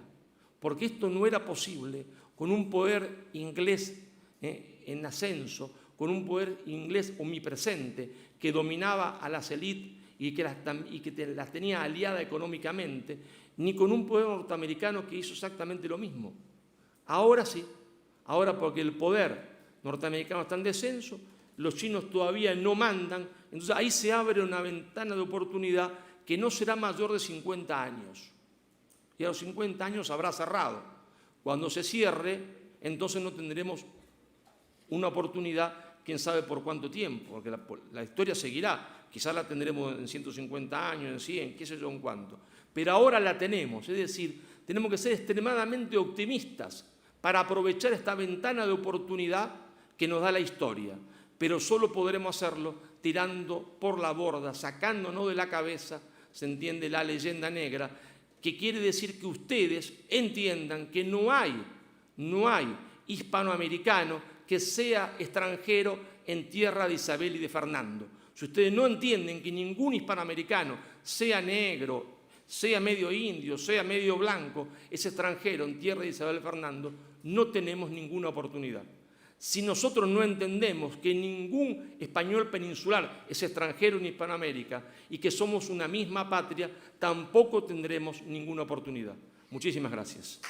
S2: porque esto no era posible con un poder inglés en ascenso, con un poder inglés omnipresente que dominaba a las élites y que las tenía aliadas económicamente, ni con un poder norteamericano que hizo exactamente lo mismo. Ahora sí, ahora porque el poder norteamericano está en descenso, los chinos todavía no mandan, entonces ahí se abre una ventana de oportunidad que no será mayor de 50 años. Y a los 50 años habrá cerrado. Cuando se cierre, entonces no tendremos una oportunidad quién sabe por cuánto tiempo, porque la historia seguirá, quizás la tendremos en 150 años, en 100, qué sé yo en cuánto, pero ahora la tenemos, es decir, tenemos que ser extremadamente optimistas para aprovechar esta ventana de oportunidad que nos da la historia, pero solo podremos hacerlo tirando por la borda, sacándonos de la cabeza, se entiende, la leyenda negra, que quiere decir que ustedes entiendan que no hay hispanoamericano que sea extranjero en tierra de Isabel y de Fernando. Si ustedes no entienden que ningún hispanoamericano, sea negro, sea medio indio, sea medio blanco, es extranjero en tierra de Isabel y Fernando, no tenemos ninguna oportunidad. Si nosotros no entendemos que ningún español peninsular es extranjero en Hispanoamérica y que somos una misma patria, tampoco tendremos ninguna oportunidad. Muchísimas gracias.